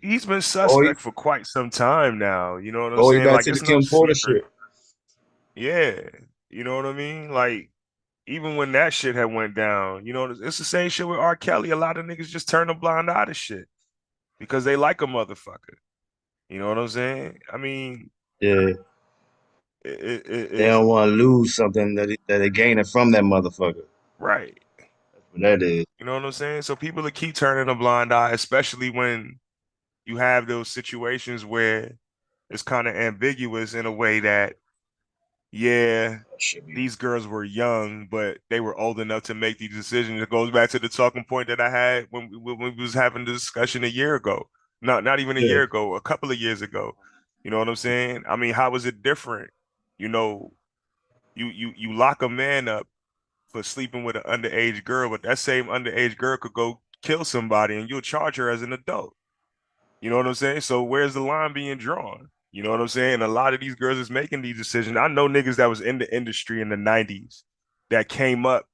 he's been Or he, suspect for quite some time now. You know what I'm or he saying? back Like to the it's no Kim Porter secret. shit. Yeah, you know what I mean? Like even when that shit had went down, it's the same shit with R. Kelly. A lot of niggas just turn a blind eye to shit because they like a motherfucker. You know what I'm saying? I mean, Yeah, they it's don't want to lose something that they gaining from that motherfucker. right. What that is. You know what I'm saying? So people will keep turning a blind eye, especially when you have those situations where it's kind of ambiguous in a way that, yeah, That should be. these girls were young, but they were old enough to make these decisions. It goes back to the talking point that I had when we was having the discussion a year ago. Not even a Yeah. year ago, a couple of years ago. You know what I'm saying? I mean, how is it different? You know, you lock a man up for sleeping with an underage girl, but that same underage girl could go kill somebody and you'll charge her as an adult. You know what I'm saying? So where's the line being drawn? You know what I'm saying? A lot of these girls is making these decisions. I know niggas that was in the industry in the 90s that came up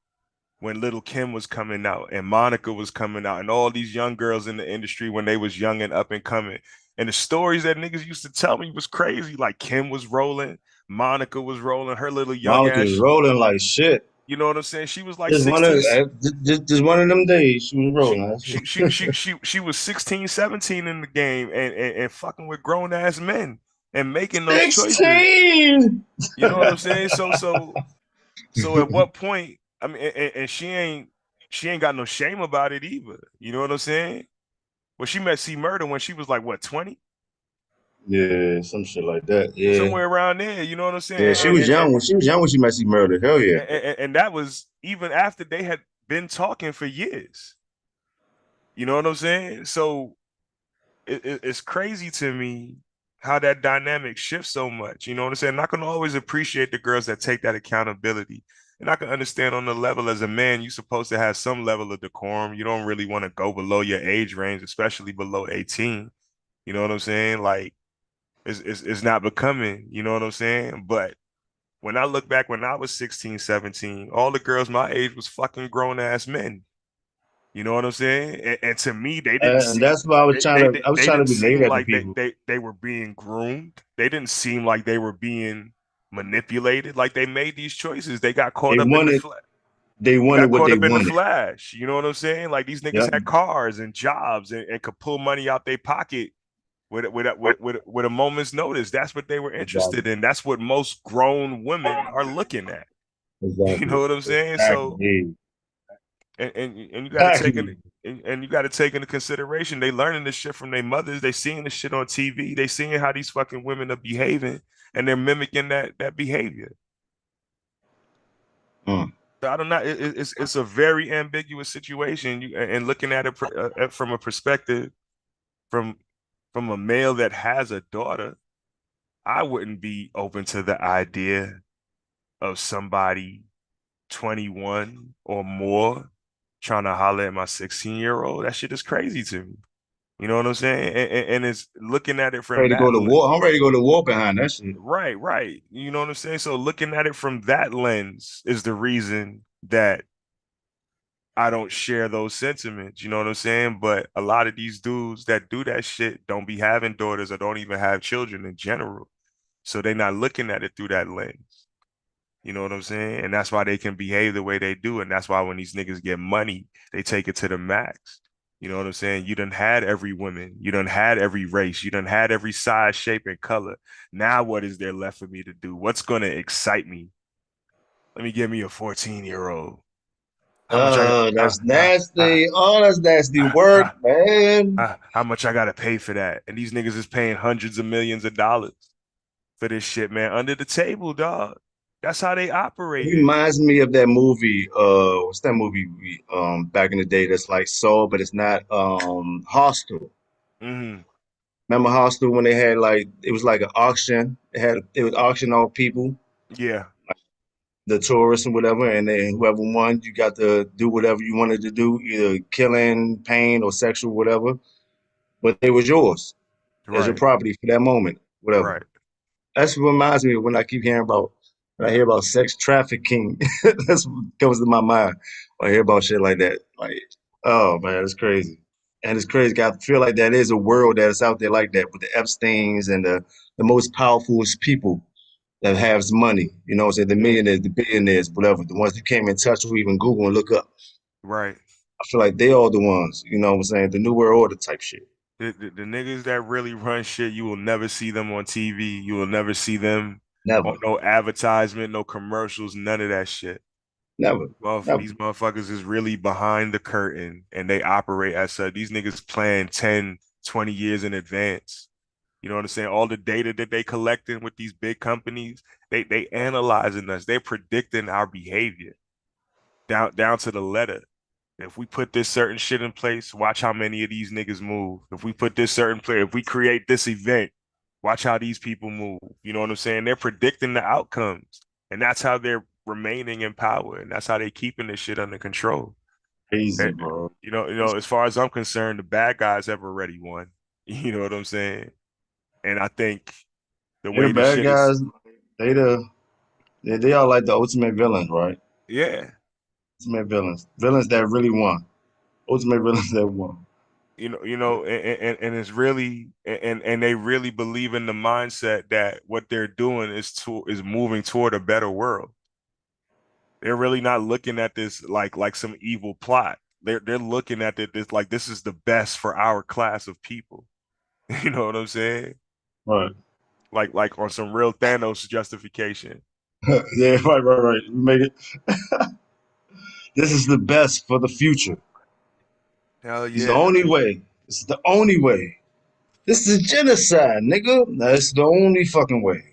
when Little Kim was coming out and Monica was coming out and all these young girls in the industry when they was young and up and coming. And the stories that niggas used to tell me was crazy. Like Kim was rolling, Monica was rolling, her little young Monica is ass. rolling like shit. You know what I'm saying? She was like Just one of 16. just one of them days she was She rolling. That's she she she she she was 16, 17 in the game and fucking with grown ass men and making those choices. 16. You know what I'm saying? So at what point? I mean, and she ain't got no shame about it either. You know what I'm saying? Well, she met C Murder when she was like what 20, Yeah, some shit like that. Yeah. somewhere around there. You know what I'm Yeah, saying? she was young when she might see murder. Hell yeah. And that was even after they had been talking for years. You know what I'm saying? So it's crazy to me how that dynamic shifts so much. You know what I'm saying? And I can always appreciate the girls that take that accountability. And I can understand on the level as a man, you're supposed to have some level of decorum. You don't really want to go below your age range, especially below 18. You know what I'm saying? Like it's not becoming, you know what I'm saying? But when I look back when I was 16, 17, all the girls my age was fucking grown ass men. You know what I'm saying? And to me, they didn't And seem that's why I was they trying to didn't relate seem that to like people. they were being groomed. They didn't seem like they were being manipulated. Like they made these choices. They got caught They up in the wanted they wanted got what caught they up in the wanted. flash. You know what I'm saying? Like these niggas Yep. had cars and jobs and could pull money out their pocket with a moment's notice. That's what they were interested Exactly. in. That's what most grown women are looking at. You know Exactly. what I'm saying? So Exactly. and you got to take in Exactly. and you got to take into consideration they learning this shit from their mothers. They seeing this shit on TV. They seeing how these fucking women are behaving, and they're mimicking that behavior. Mm. So I don't know. It's a very ambiguous situation. And looking at it from a perspective from from a male that has a daughter, I wouldn't be open to the idea of somebody 21 or more trying to holler at my 16-year-old. That shit is crazy to me. You know what I'm saying? And it's looking at it from Ready to go that to war. I'm ready to go to war behind that shit. right, right. You know what I'm saying? So looking at it from that lens is the reason that I don't share those sentiments. You know what I'm saying? But a lot of these dudes that do that shit don't be having daughters or don't even have children in general. So they're not looking at it through that lens. You know what I'm saying? And that's why they can behave the way they do. And that's why when these niggas get money, they take it to the max. You know what I'm saying? You done had every woman. You done had every race. You done had every size, shape, and color. Now what is there left for me to do? What's gonna excite me? Let me give me a 14-year-old. How much I That's nasty. Oh, that's nasty work, uh, man. how much I gotta pay for that? And these niggas is paying hundreds of millions of dollars for this shit, man. Under the table, dog. That's how they It operating. reminds me of that movie. What's that movie back in the day that's like Saw, but it's not Hostel. Hmm. Remember Hostel when they had like it was like an auction. It was auction off people, Yeah. the tourists and whatever, and then whoever won, you got to do whatever you wanted to do, either killing, pain, or sexual, whatever. But it was yours as your Right. property for that moment, whatever. Right. That's what reminds me of when I keep hearing about when I hear about sex trafficking. That's what comes to my mind. When I hear about shit like that. Like, oh man, it's crazy. And it's crazy. I feel like that is a world that is out there like that with the Epsteins and the most powerful people that has money. You know what I'm saying? The millionaires, the billionaires, whatever. The ones you came in touch with, even Google and look up. Right. I feel like they are the ones, you know what I'm saying? The New World Order type shit. The niggas that really run shit, you will never see them on TV. You will never see them on Never, no advertisement, no commercials, none of that shit. never, never. These motherfuckers is really behind the curtain and they operate as such. These niggas plan 10, 20 years in advance. You know what I'm saying? All the data that they collecting with these big companies, they analyzing us. They're predicting our behavior down to the letter. If we put this certain shit in place, watch how many of these niggas move. If we put this certain play, if we create this event, watch how these people move. You know what I'm saying? They're predicting the outcomes. And that's how they're remaining in power. And that's how they keeping this shit under control. Eh, Crazy, bro. as far as I'm concerned, the bad guys have already won. You know what I'm saying? And I think the They the way this bad shit is, guys. They are like the ultimate villains, right? yeah. Ultimate villains. Villains that really won. Ultimate villains that won. And it's really and they really believe in the mindset that what they're doing is moving toward a better world. They're really not looking at this like some evil plot. They're looking at it this like this is the best for our class of people. You know what I'm saying? Right. Like on some real Thanos justification. Yeah, right. We made it. This is the best for the future. Hell It's the yeah. only way. It's the only way. This is genocide, nigga. That's the only fucking way.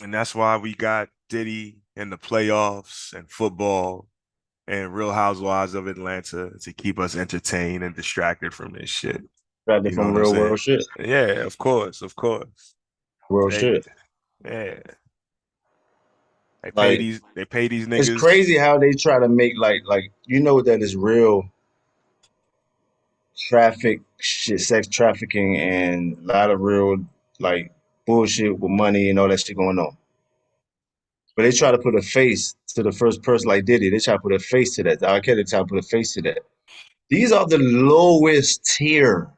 And that's why we got Diddy in the playoffs and football and Real Housewives of Atlanta to keep us entertained and distracted from this shit. Got it You know from what I'm real saying? world shit. Yeah, of course, of course. Real They, shit. yeah, Like they pay these it's niggas. crazy how they try to make like you know that is real traffic shit, sex trafficking, and a lot of real like bullshit with money and all that shit going on. But they try to put a face to the first person like Diddy. They try to put a face to that. I can't try to put a face to that. These are the lowest tier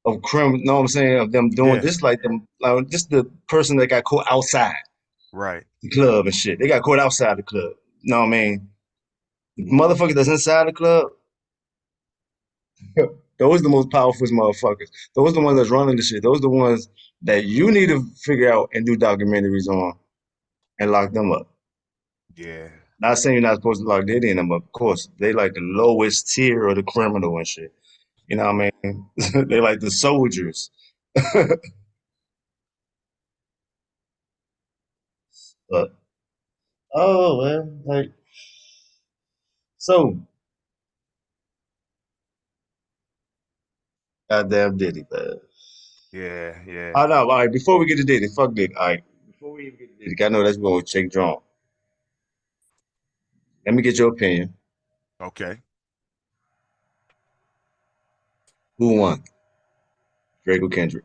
of criminal. Know what I'm saying? Of them doing Yeah, this, like them, like just the person that got caught outside right. the club and shit. They got caught outside the club. Know what I mean? The motherfucker that's inside the club, those are the most powerful motherfuckers. Those are the ones that's running the shit. Those are the ones that you need to figure out and do documentaries on and lock them up. Yeah, Not saying you're not supposed to lock Diddy in them, but of course they like the lowest tier of the criminal and shit. You know what I mean? They like the soldiers. But oh man, like so goddamn Diddy, man. yeah. Oh no, all right, before we get to Diddy, fuck Diddy. All right. Before we even get to Diddy, I know that's going to check John. Let me get your opinion. Okay. Who won? Drake or Kendrick?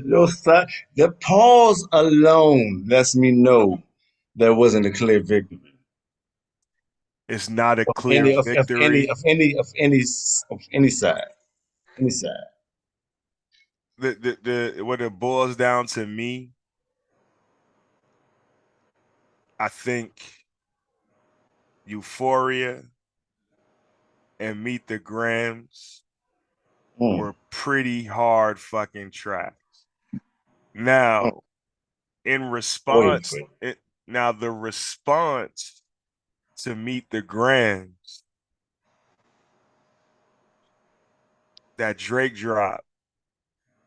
Your side, the pause alone lets me know there wasn't a clear victory. It's not a Of clear any of any victory. of any side. Any side. The when it boils down to me, I think Euphoria and Meet the Grams Mm, were pretty hard fucking tracks. mm. Now, in Wait, response, wait. the response to Meet the Grams that Drake dropped,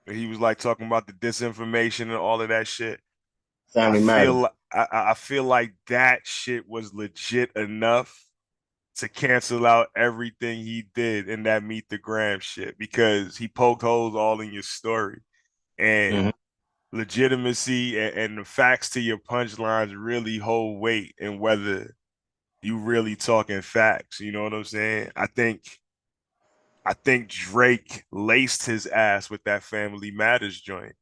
he was like talking about the disinformation and all of that shit. Family matters. I feel like that shit was legit enough to cancel out everything he did in that Meet the Gram shit because he poked holes all in your story. And Hmm. legitimacy and the facts to your punchlines really hold weight in whether you really talking facts. You know what I'm saying? I think I think Drake laced his ass with that Family Matters joint.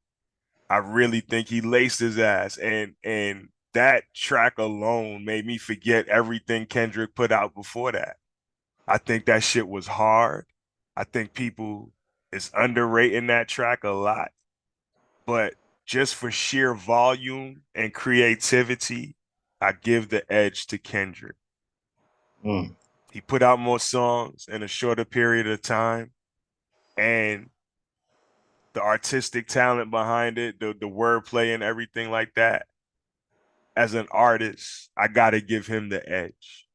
I really think he laced his ass, and that track alone made me forget everything Kendrick put out before that. I think that shit was hard. I think people is underrating that track a lot, but just for sheer volume and creativity, I give the edge to Kendrick. Mm. He put out more songs in a shorter period of time, and the artistic talent behind it, the wordplay and everything like that. As an artist, I gotta give him the edge.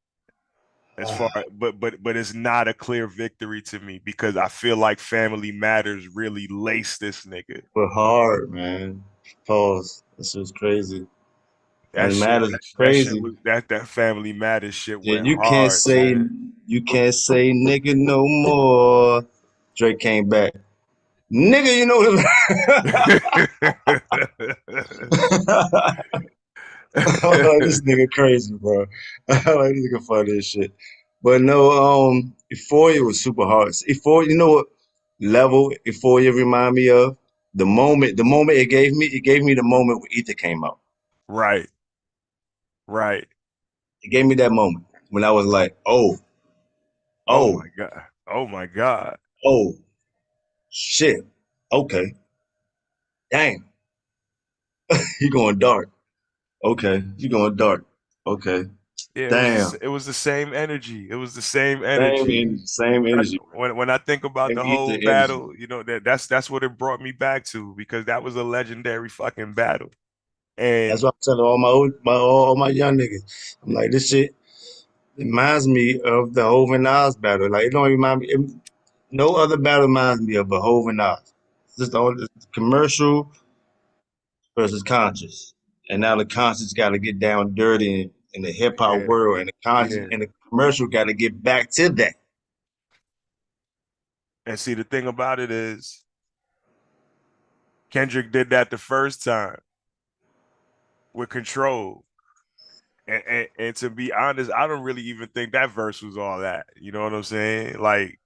As far, Ah, but it's not a clear victory to me because I feel like Family Matters really laced this nigga. but hard, man. Pause. This is crazy. That And shit, matters that shit crazy. was that Family Matters shit Yeah, went hard, son. you can't say nigga no more. Drake came back. Nigga, you know like this nigga crazy, bro. Like this nigga funny as shit. But no, Euphoria was super hard. Euphoria, you know what level Euphoria remind me of? The moment it gave me the moment when Ether came out. Right, right. It gave me that moment when I was like, Oh oh, my God. Oh my God. oh, shit. Okay, damn, he going dark. Okay, he going dark. Okay, Yeah, damn. it was the same energy. It was the same Same energy. energy, same energy, When I think about same the Ether whole energy. battle, you know, that's what it brought me back to because that was a legendary fucking battle. That's And what I'm telling all my young niggas. I'm like, this shit reminds me of the Hov and Nas battle. Like, it don't remind me. No other battle reminds me of a Hov and Nas. It's just the only commercial versus conscious, and now the conscious got to get down dirty in the hip hop yeah, world, and the conscious yeah. and the commercial got to get back to that. And see, the thing about it is Kendrick did that the first time with Control. And to be honest, I don't really even think that verse was all that. You know what I'm saying? Like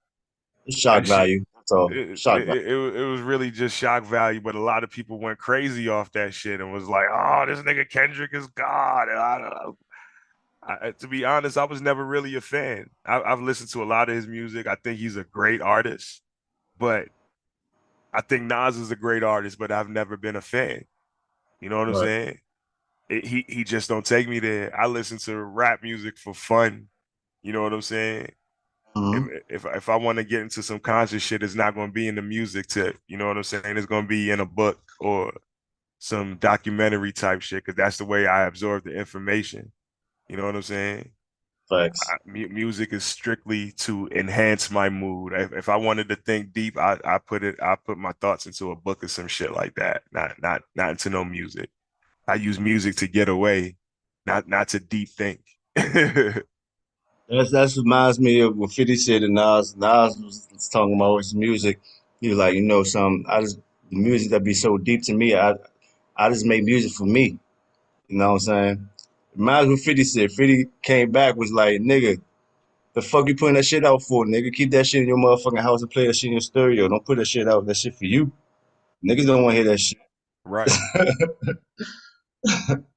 It's that shock shit, value. That's all. it, Shock value. it was really just shock value, but a lot of people went crazy off that shit and was like, "Oh, this nigga Kendrick is God." And I don't know. To be honest, I was never really a fan. I've listened to a lot of his music. I think he's a great artist, but I think Nas is a great artist, but I've never been a fan. You know what I'm Right. saying? He just don't take me there. I listen to rap music for fun. You know what I'm saying? If Hmm. if I want to get into some conscious shit, it's not going to be in the music tip. You know what I'm saying? It's going to be in a book or some documentary type shit because that's the way I absorb the information. You know what I'm saying? Facts. Music is strictly to enhance my mood. If I wanted to think deep, I put my thoughts into a book or some shit like that. Not into no music. I use music to get away, not to deep think. That's reminds me of what 50 said to Nas. Nas was talking about his music. He was like, you know, some I just the music that be so deep to me. I just make music for me. You know what I'm saying? Reminds me what 50 said. 50 came back was like, nigga, the fuck you putting that shit out for, nigga? Keep that shit in your motherfucking house and play that shit in your stereo. Don't put that shit out. That shit for you. Niggas don't want to hear that shit. Right.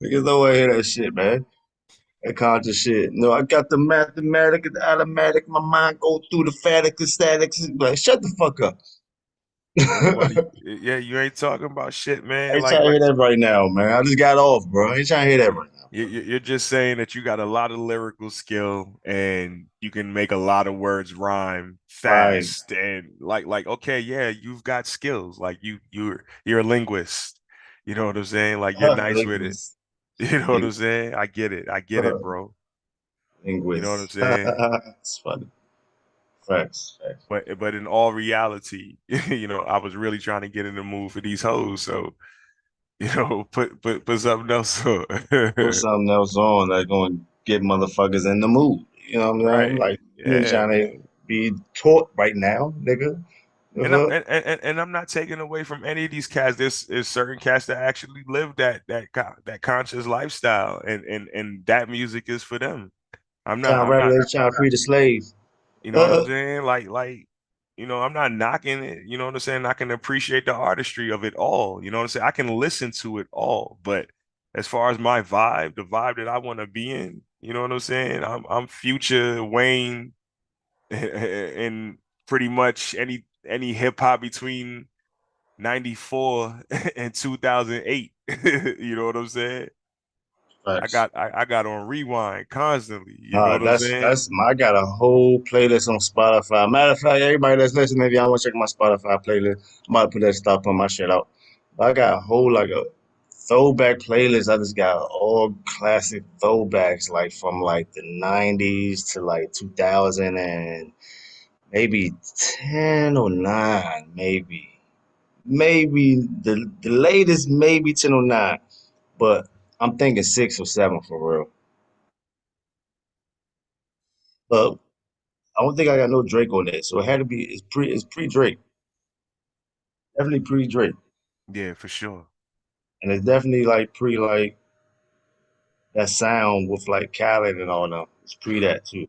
Niggas don't want to hear that shit, man. That conscious shit. No, I got the mathematic and the automatic. My mind go through the phatic and statics. Like, shut the fuck up. Ain't nobody. I Yeah, you ain't talking about shit, man. ain't trying to hear that right now, man. I just got off, bro. I ain't trying to hear that right now, bro. You're just saying that you got a lot of lyrical skill and you can make a lot of words rhyme Right. fast and like okay, yeah, you've got skills. Like you're a linguist. You know what I'm saying? Like you're nice with it. Linguist. You know what I'm Linguist. saying? I get it. I get it, bro. You know what I'm Linguist. saying? It's funny. Facts. Facts. But in all reality, you know, I was really trying to get in the mood for these hoes. So, you know, put something else on. Put something else on that's going to get motherfuckers in the mood. You know what I'm saying? Right. Like, you ain't Yeah, trying to man. be taught right now, nigga. The And I'm fuck? and I'm not taking away from any of these cats. There's certain cats that actually live that conscious lifestyle, and that music is for them. Trying to I'm not. regulate, trying to free the slaves. You know what I'm saying? I'm not knocking it. You know what I'm saying? I can appreciate the artistry of it all. You know what I'm saying? I can listen to it all. But as far as my vibe, the vibe that I want to be in, you know what I'm saying? I'm Future, Wayne, and pretty much any hip hop between 94 and 2008. You know what I'm saying? Facts. I got on rewind constantly. You know what I'm saying? I got a whole playlist on Spotify. Matter of fact, everybody that's listening, if y'all want to check my Spotify playlist, I'm about to put that stuff on my shit out. But I got a whole like a throwback playlist. I just got all classic throwbacks like from like the 90s to like 2000 and maybe 10 or 9, maybe. Maybe the latest maybe 10 or 9, but I'm thinking 6 or 7 for real. But I don't think I got no Drake on that, so it had to be it's pre Drake, definitely pre Drake, Yeah, for sure. and it's definitely like pre like that sound with like Khaled and all them. It's pre that too,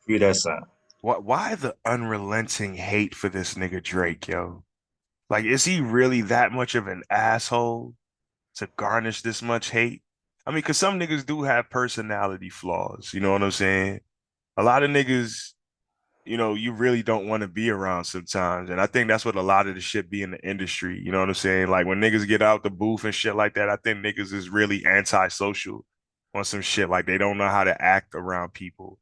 pre that sound. Why the unrelenting hate for this nigga Drake, yo? Like, is he really that much of an asshole to garnish this much hate? I mean, because some niggas do have personality flaws, you know what I'm saying? A lot of niggas, you really don't want to be around sometimes. And I think that's what a lot of the shit be in the industry, you know what I'm saying? Like when niggas get out the booth and shit like that, I think niggas is really antisocial on some shit. Like they don't know how to act around people.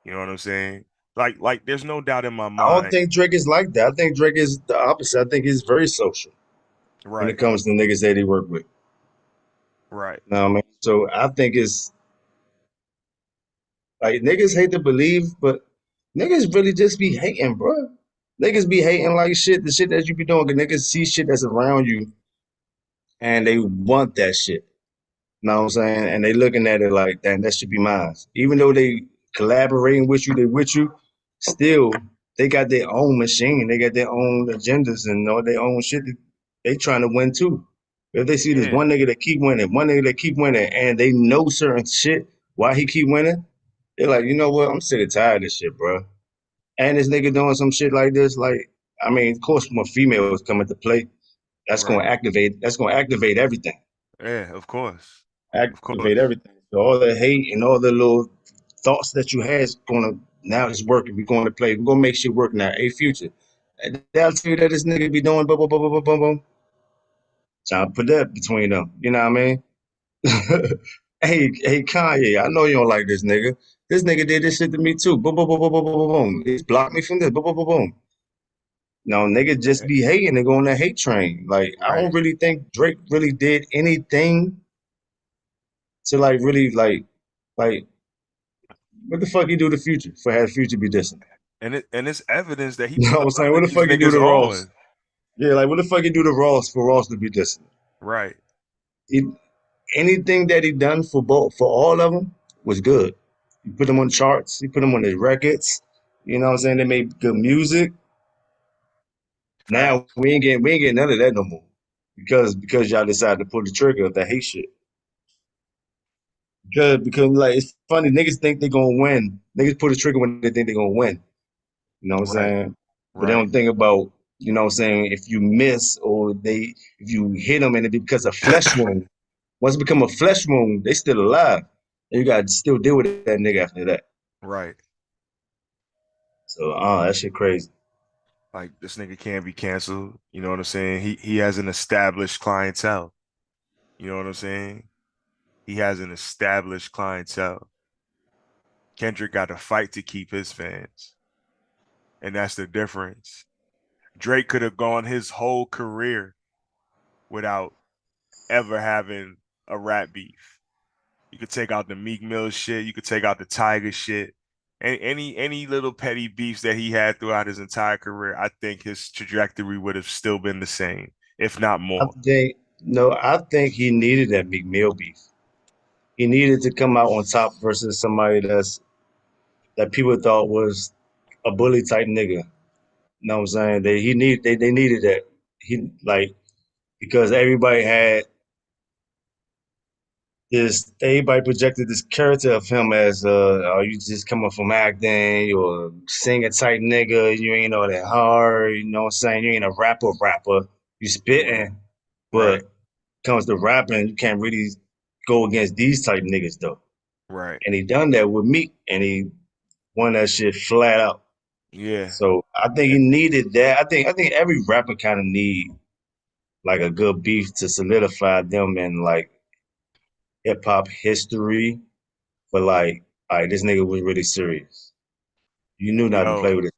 You know what I'm saying? Like there's no doubt in my I don't mind. think Drake is like that. I think Drake is the opposite. I think he's very social when it Right, comes to niggas that he work with. right. You know what I mean? So I think it's like niggas hate to believe, but niggas really just be hating, bro. Niggas be hating like shit, the shit that you be doing. 'Cause niggas see shit that's around you and they want that shit. You know what I'm saying? And they looking at it like, damn, that should be mine. Even though they collaborating with you, they with you, still they got their own machine. They got their own agendas and all their own shit that they trying to win too. If they see this Yeah, one nigga that keep winning, one nigga that keep winning, and they know certain shit why he keep winning, they're like, you know what? I'm sick and tired of this shit, bro. And this nigga doing some shit like this, like, I mean, of course, when females come into play, right. that's gonna activate everything. Yeah, of course. Of Activate course. everything. So all the hate and all the little thoughts that you had is gonna now it's working. We're going to play. We're gonna make shit work now. A future. And they'll tell you that this nigga be doing boom boom boom boom boom boom boom. Trying to put that between them. You know what I mean? Hey Kanye, I know you don't like this nigga. This nigga did this shit to me too. Boom boom boom boom boom boom boom boom. He's blocked me from this. Boom boom boom boom. No, nigga just Eh, be hating and go on that hate train. Like I don't Right. really think Drake really did anything to like really like what the fuck he do to Future for had Future be dissing? And it's evidence that he You know put what a I'm lot saying? What of the these fuck he do niggas to Ross? on. Yeah, like what the fuck he do to Ross for Ross to be dissing? Right. He, anything that he done for both for all of them was good. He put them on charts. He put them on his records. You know what I'm saying? They made good music. Now Facts. we ain't getting none of that no more because y'all decided to pull the trigger of that hate shit. Because like it's funny, niggas think they gonna win. Niggas pull the trigger when they think they gonna win. You know what I'm Right. saying? But they Right. don't think about, you know what I'm saying, if you miss or if you hit them and it be because of flesh wound. Once it become a flesh wound, they still alive. And you gotta still deal with that nigga after that. Right. So that shit crazy. Like this nigga can't be canceled. You know what I'm saying? He has an established clientele. You know what I'm saying? He has an established clientele. Kendrick got to fight to keep his fans. And that's the difference. Drake could have gone his whole career without ever having a rap beef. You could take out the Meek Mill shit. You could take out the Tiger shit. And any little petty beefs that he had throughout his entire career, I think his trajectory would have still been the same, if not I more. think no, I think he needed that big meal beef. He needed to come out on top versus somebody that people thought was a bully type nigga. You know what I'm saying? They needed that. He like because everybody had Is everybody projected this character of him as are you just coming from acting or singing type nigga, you ain't all that hard, you know what I'm saying? You ain't a rapper. You spitting, Right. but comes to rapping, you can't really go against these type niggas though. Right. And he done that with Meek and he won that shit flat out. Yeah. So I think he needed that. I think every rapper kind of need like a good beef to solidify them in like hip hop history. But like, all right, this nigga was really serious. You knew not to play Yo, with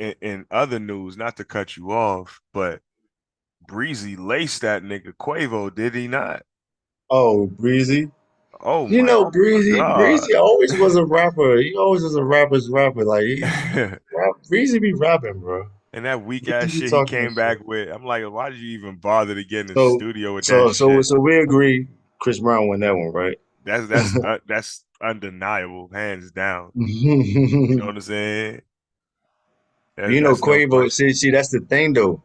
it. in other news, not to cut you off, but Breezy laced that nigga Quavo, did he not? Oh, Breezy. Oh You my know, Breezy God. always was a rapper. He always was a rapper's rapper. Like Breezy be rapping, bro. And that weak ass Breezy be shit he talking that came back shit. with. I'm like, why did you even bother to get in the So, studio with that so shit? so we agree. Chris Brown won that one, right? That's undeniable, hands down. You know what I'm saying? You know, That's no Quavo. question. See, that's the thing, though.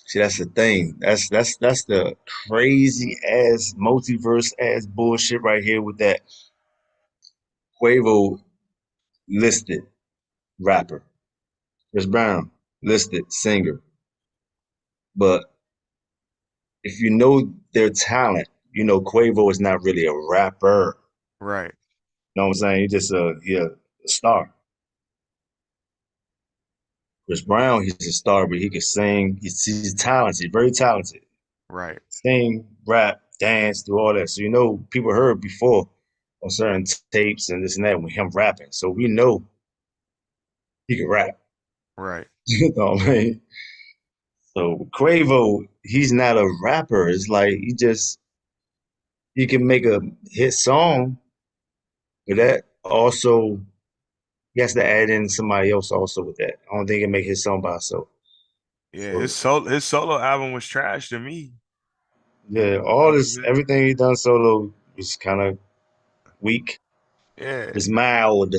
See, that's the thing. That's the crazy ass multiverse ass bullshit right here with that Quavo listed rapper, Chris Brown listed singer. But if you know their talent, you know Quavo is not really a rapper. Right, You know what I'm saying? He's just a star. Chris Brown, he's a star, but he can sing. He's talented, very talented. right, Sing, rap, dance, do all that. So you know, people heard before on certain tapes and this and that with him rapping. So we know he can rap. right. You know what I mean? So Quavo, he's not a rapper. It's like he can make a hit song, but that also he has to add in somebody else also with that. I don't think he can make his song by himself. Yeah, So his solo album was trash to me. yeah, all Other this than everything he done solo is kind of weak. yeah, It's mild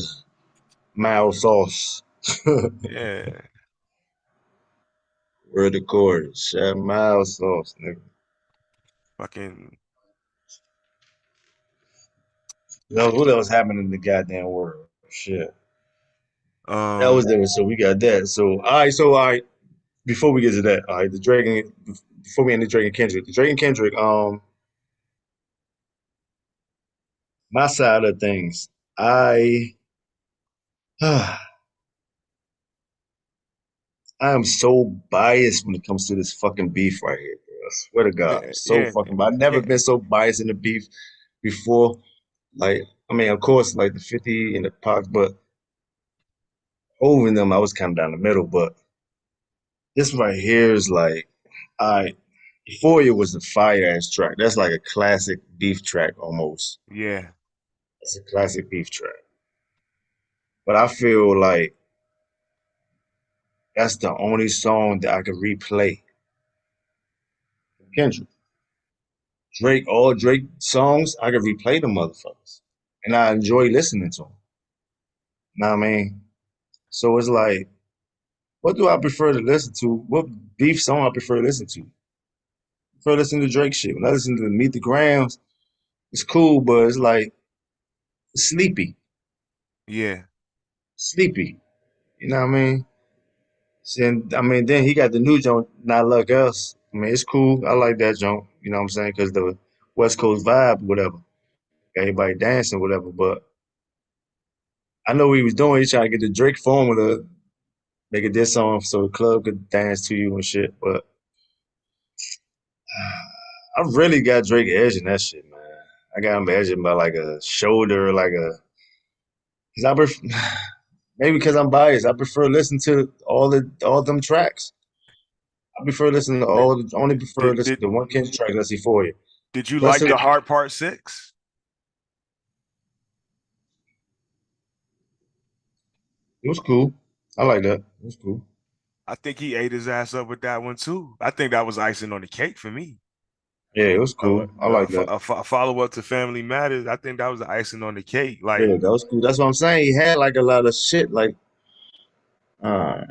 sauce. yeah. Word the chorus. Mild sauce, nigga. Fucking You know what else happened in the goddamn world? Shit. That was um there. So we got that. So all right. Before we get to that, all right, the Drake and before we end the Drake and Kendrick, the Drake and Kendrick, my side of things, I I am so biased when it comes to this fucking beef right here, bro. I swear to God, I'm yeah, so yeah, fucking. I've never yeah, been so biased in the beef before. Like, I mean, of course, like the 50 and the Pac, but over them, I was kind of down the middle. But this right here is like, I Euphoria was a fire ass track. That's like a classic beef track almost. yeah, It's a classic beef track. But I feel like that's the only song that I could replay. Kendrick. Drake, all Drake songs, I could replay them motherfuckers. And I enjoy listening to them. Know what I mean? So it's like, what do I prefer to listen to? What beef song I prefer to listen to? I prefer listening to Drake shit. When I listen to Meet the Grams, it's cool, but it's like it's sleepy. yeah. Sleepy. You know what I mean? And I mean, then he got the new joint, Not Like Us. I mean, it's cool. I like that joint. You know what I'm saying? Because the West Coast vibe, whatever. Everybody dancing, whatever. But I know what he was doing. He trying to get the Drake formula, make a diss song so the club could dance to you and shit. But I really got Drake edging that shit, man. I got him edging by like a shoulder, like a. Cause maybe because I'm biased. I prefer listening to all them tracks. I prefer listening to Did only prefer did listen did, to one Kendrick track. That's Euphoria. did you Rest like of the it, Heart Part 6? it was cool. I like that. It was cool. I think he ate his ass up with that one too. I think that was icing on the cake for me. Yeah, it was cool. I like that. A follow up to Family Matters. I think that was the icing on the cake. Like, Yeah, that was cool. That's what I'm saying. He had like a lot of shit. Like, uh,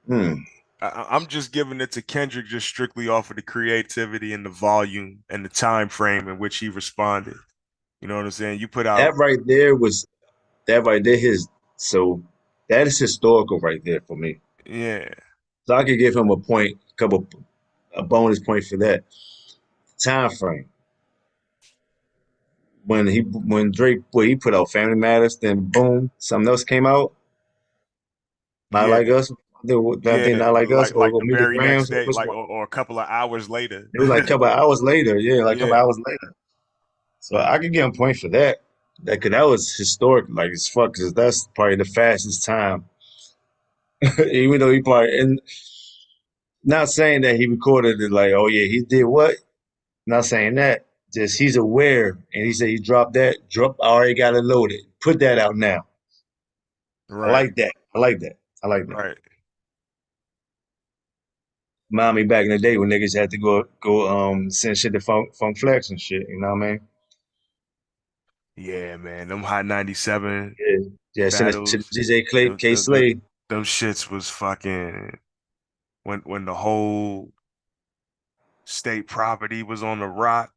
hmm. I'm just giving it to Kendrick just strictly off of the creativity and the volume and the time frame in which he responded. You know what I'm saying? You put out, That right there was that right there. His so that is historical right there for me. yeah, So I could give him a point, a bonus point for that time frame. When Drake he put out Family Matters, then boom, something else came out. Not yeah, like us. I yeah. think not like us Like or the Meet the very next Grams. day, Which like one? or a couple of hours later. It was like a couple of hours later. Yeah, like a couple Yeah, of hours later. So I could give him a point for that. That was historic, like as fuck, because that's probably the fastest time. Even though he probably and not saying that he recorded it like, oh yeah, he did what? Not saying that. Just he's aware, and he said he dropped that. Drop. I already got it loaded. Put that out now. I right, like that. I like that. I like that. right. Remind me back in the day when niggas had to go send shit to Funk Flex and shit. You know what I mean? Yeah, man. Them Hot 97 Yeah, yeah. Send that shit battles, to DJ Clay, them, K them, them, Slade. them shits was fucking when the whole state property was on the rock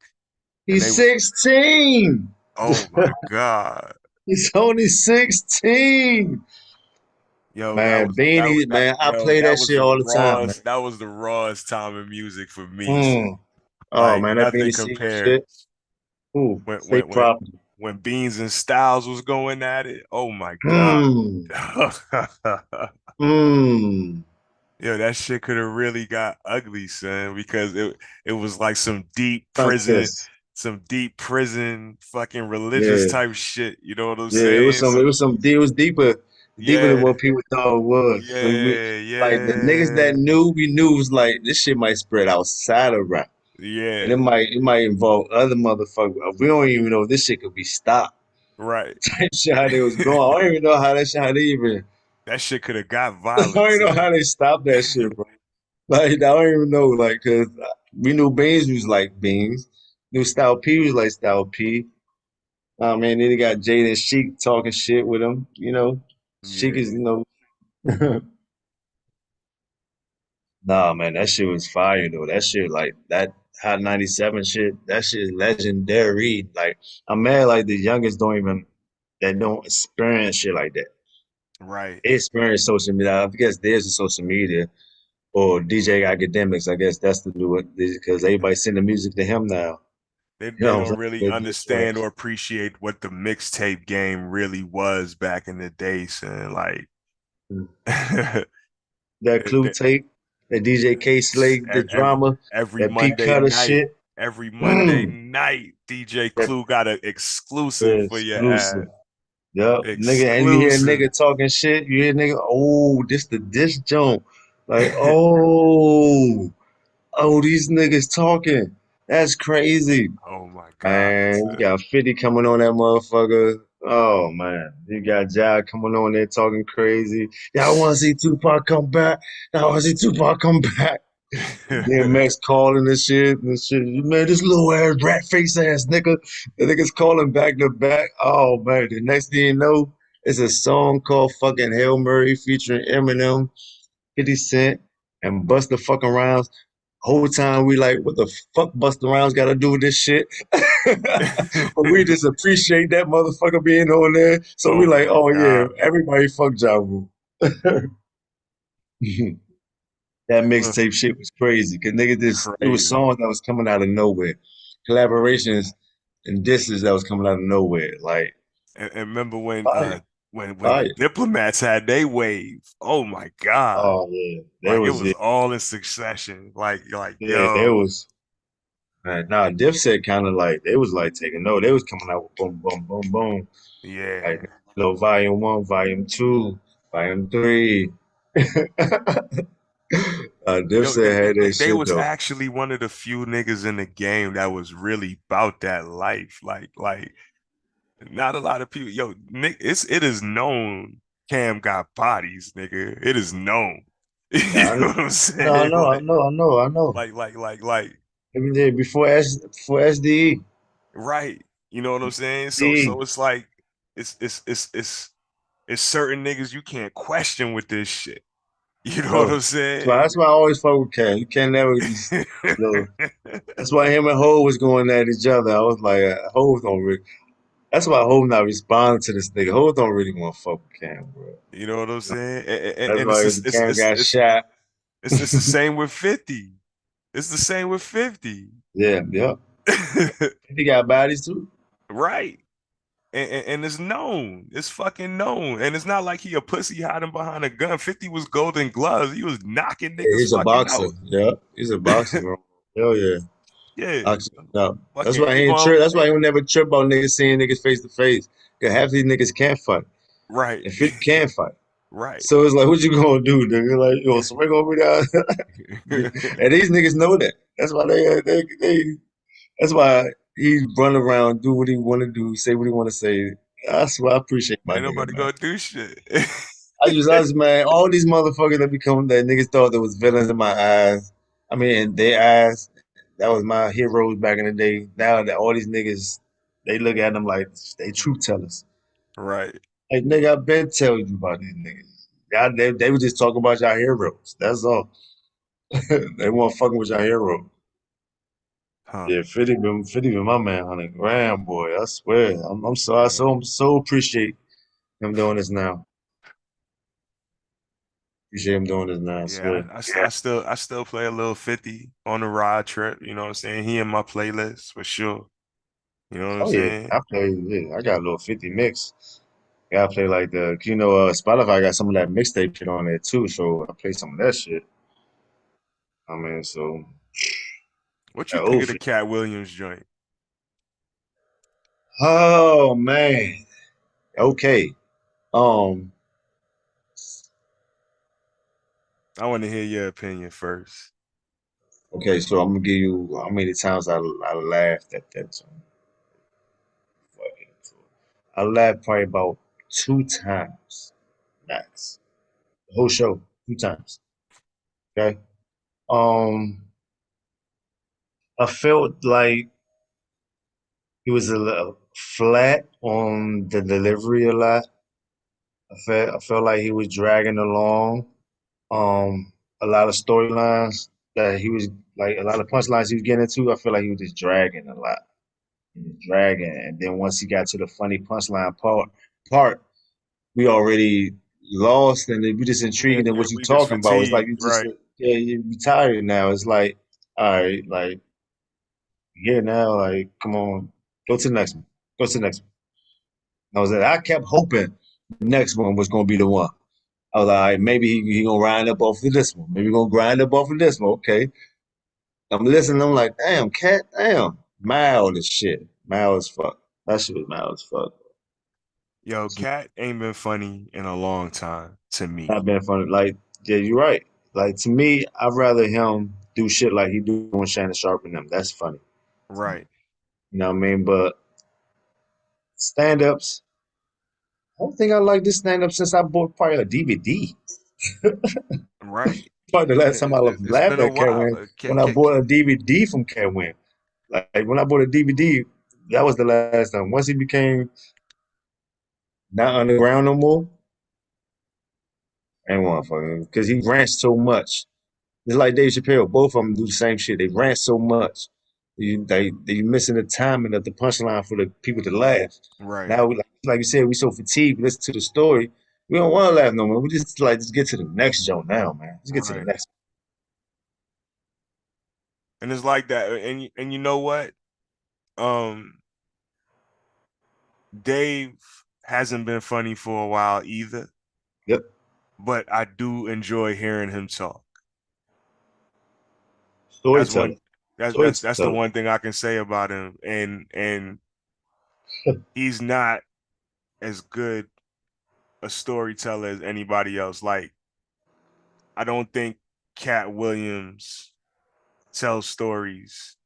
and they He's was 16. oh my God. He's only 16. Yo, Man, Beanie, man, I play that that was shit the all the time, man. rawest, that was the rawest time in music for me, son. Mm. Oh Like man, that nothing Beanie Siegel shit. compares. Ooh, When when state when property. when Beans and Styles was going at it, oh my God. Hmm. Hmm. Yo, that shit could have really got ugly, son, because it was like Contest. some deep prison fucking religious Yeah. type shit. You know what I'm Yeah. It was saying? some. It So was some. It was deeper than yeah, what people thought it was. yeah, Like the niggas that yeah, knew, we knew was like this shit might spread outside of rap, and yeah, it might involve other motherfuckers. We don't even know if this shit could be stopped. right. Type shit how they was going. I don't even know how that shit. How they even. That shit could have got I violent, don't even know son. how they stopped that shit, bro. Like I don't even know, like, cause we knew Beans was like Beans, knew Style P was like Style P. Man, then he got Jada Sheik talking shit with him. Sheik Yeah, is. Nah, man, that shit was fire though. That shit like that Hot 97 shit. That shit is legendary. Like I'm mad like the youngest don't even that don't experience shit like that. right. They experience social media. I guess there's a social media or DJ academics. I guess that's to do with because everybody sending music to him now. You They know what don't I'm really saying? Diss understand or tracks. appreciate what the mixtape game really was back in the day, son. Like That it- Clue it- tape, that DJ K Slade, the every drama, every that P Monday Cutter night, shit. every Monday Mm, night, DJ that Clue got an exclusive for your exclusive. ass. Yup, nigga, and you hear Exclusive. nigga talking shit. You hear nigga, oh, this joint. Like, oh, these niggas talking. That's crazy. Oh my God, Man, you son. got 50 coming on that motherfucker. Oh man, you got Ja coming on there talking crazy. Y'all want to see Tupac come back? Y'all want to see Tupac come back? DMX calling this shit and shit. You man, this little ass rat face ass nigga. The niggas calling back to back. Oh man, the next thing you know, it's a song called fucking Hail Murray featuring Eminem, 50 Cent, and Busta fucking Rhymes. Whole time we like, what the fuck Busta Rhymes got to do with this shit? But we just appreciate that motherfucker being on there. So we Oh like, my oh yeah, God. everybody fuck Ja Rule. That Uh, mixtape shit was crazy. Cause nigga, it was Crazy. songs that was coming out of nowhere, collaborations and disses that was coming out of nowhere. Like And remember fire, when the fire. diplomats had their wave. Oh my God. Oh yeah, there Like it was was it. all in succession. Yeah, there Yo, was. Man, nah, Dipset kind of like they was like taking note. They was coming out with boom, boom, boom, boom. yeah. Like little volume one, volume two, volume three. Yo, Dipset had that they shit was though. actually one of the few niggas in the game that was really about that life. Not a lot of people. Yo, Nick, it is known Cam got bodies, nigga. It is known. You Yeah, know what I'm I saying? know, I know, I know, I know. Like, Every day before SDE. right. You know what I'm saying? D. So it's like it's it's it's it's it's certain niggas you can't question with this shit. You know what No. I'm saying? That's why I always fuck with Cam. You can't never just, you know. That's why him and Ho was going at each other. I was like, Ho don't really. That's why Ho not responding to this nigga. Ho don't really want to fuck with Cam, bro. You know what I'm saying? And, That's and it's, why just, Cam got it's shot. it's the same with 50. It's the same with 50. Yeah, yeah. He got bodies too. Right. And it's known. It's fucking known. And it's not like he a pussy hiding behind a gun. 50 was golden gloves. He was knocking Yeah, niggas he's a fucking boxer. out. Yeah, he's a boxer, bro. Hell yeah. Yeah. No. That's Fucking why he ain't Avon trip. That's why he Lane. don't never trip about niggas seeing niggas face to face. Cause half these niggas can't fight. Right. And 50 can fight. Right. So it's like, what you gonna do, nigga? Like, you gonna swing over there? And these niggas know that. That's why that's why he run around, do what he want to do, say what he want to say. That's why I appreciate my Ain't nigga, nobody man. gonna do shit. Man, all these motherfuckers that niggas thought there was villains in my eyes. I mean, in their eyes, that was my heroes back in the day. Now that all these niggas, they look at them like they truth tellers. Right. Like, nigga, I've been telling you about these niggas. They were just talking about y'all heroes. That's all. They weren't fucking with y'all heroes. Huh. Yeah, 50 been my man, 100 grand, boy. I swear. Yeah. I'm so appreciate him doing this now. Appreciate him doing this now, I Yeah, swear. I still play a little 50 on the ride trip, you know what I'm saying? He in my playlist for sure. You know what I'm Oh yeah, saying? I got a little 50 mix. Yeah, I play like Spotify got some of that mixtape shit on there too, so I play some of that shit. I mean, so What you that think old of the 50. Cat Williams joint? Oh man. Okay. Um, I want to hear your opinion first. okay, so I'm gonna give you how many times I laughed at that song. I laughed probably about 2 times max. The whole show, 2 times. Okay. Um, I felt like he was a little flat on the delivery a lot. I felt like he was dragging along. Um, a lot of storylines that he was like a lot of punchlines he was getting into. I feel like he was just dragging a lot. He was dragging, and then once he got to the funny punchline part, we already lost, and we just Yeah, intrigued in yeah, what you we just talking about. It's like fatigued, you just right? yeah, you tired now. It's like all right, like here now, like come on, go to the next one, go to the next one. I kept hoping the next one was gonna be the one. I was like, all right, maybe he gonna grind up off of this one. Maybe he gonna grind up off of this one. Okay. I'm listening. I'm like, damn, cat, damn, mild as shit, mild as fuck. That shit was mild as fuck. Yo, Cat ain't been funny in a long time to me. Not being funny. Like, yeah, you're right. Like to me, I'd rather him do shit like he do on Shannon Sharp and them. That's funny. Right, You know what I mean? But stand ups, I don't think I like this stand up since I bought probably a DVD. right. Probably the last time I It's laughed been a at Cat while. Win when I bought a DVD from Cat Win. Like when I bought a DVD, that was the last time. Once he became not underground no more, I ain't want fucking because he rants so much. It's like Dave Chappelle. Both of them do the same shit. They rant so much. They missing the timing of the punchline for the people to laugh. Right. Now, like you said, we so fatigued. We listen to the story. We don't want to laugh no more. We just get to the next joke now, man. Let's get to the Right. next. And it's like that. And you know what? Um, Dave hasn't been funny for a while either, Yep. but I do enjoy hearing him talk. That's Storyteller. one that's the Storyteller. one thing I can say about him. And he's not as good a storyteller as anybody else. Like, I don't think Cat Williams tells stories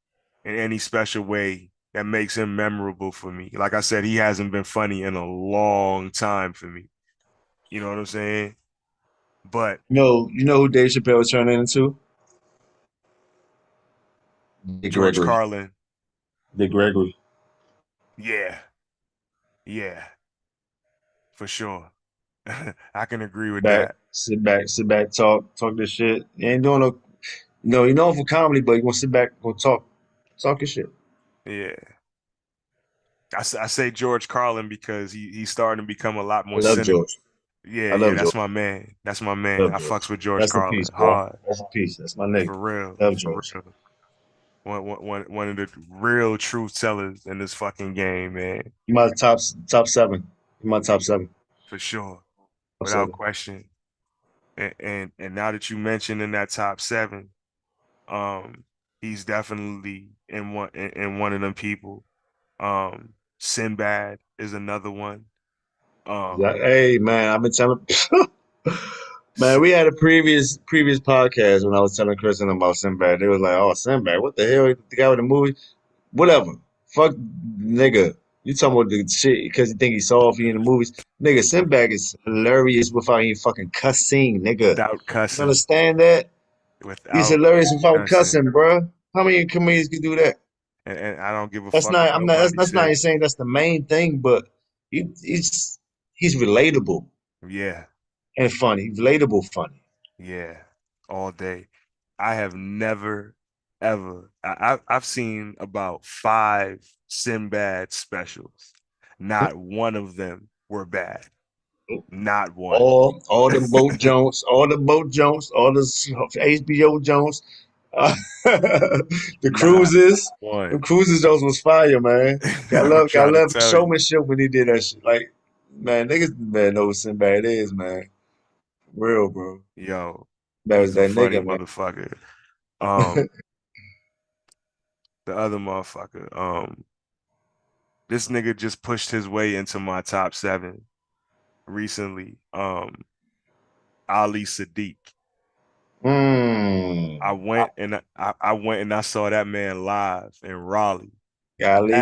in any special way that makes him memorable for me. Like I said, he hasn't been funny in a long time for me. You know what I'm saying? But You know who Dave Chappelle was turning into? Dick George Gregory. Carlin, Dick Gregory. yeah, yeah, for sure. I can agree with that. sit back, talk this shit. You ain't doing no, no, you know for comedy, but you gonna sit back, go talk your shit. Yeah. I say George Carlin because he's starting to become a lot I more love cynical. George. Yeah, I yeah, love that's George. my man. That's my man. Love I George. fucks with George Rest in Carlin peace, boy. hard. Rest in peace. That's my nigga. For real. Love For George. real. One of the real truth tellers in this fucking game, man. You my top seven. You my top seven. For sure. Top Without seven. question. And now that you mentioned in that top seven, um, he's definitely in one of them people. Sinbad is another one. Um, Hey man, I've been telling man, S- we had a previous podcast when I was telling Kristen about Sinbad. They was like, "Oh, Sinbad, what the hell? The guy with the movie? Whatever. Fuck, nigga. You talking about the shit because you think he's soft in the movies? Nigga, Sinbad is hilarious without any fucking cussing, nigga. without You cussing, understand that? He's without hilarious without cussing, cussing, bruh. How many comedians can do that? and I don't give a That's fuck what not. I'm not. nobody That's not even say. saying that's the main thing, but he's relatable Yeah, and funny. Relatable, funny. yeah, all day. I have never ever. I've seen about five Sinbad specials. Not one of them were bad. Not one. All them boat Jones, all the boat Jones, all the HBO Jones, the Not cruises, the one. cruises Jones was fire, man. I'm Got trying to love tell you, showmanship when he did that shit. Like, man, niggas man know what Sinbad is, man. Real, bro. yo, That was he's a that funny nigga, man. motherfucker. Um, the other motherfucker, this nigga just pushed his way into my top seven recently. Ali Sadiq. Hmm. I went and I saw that man live in Raleigh. That Ali,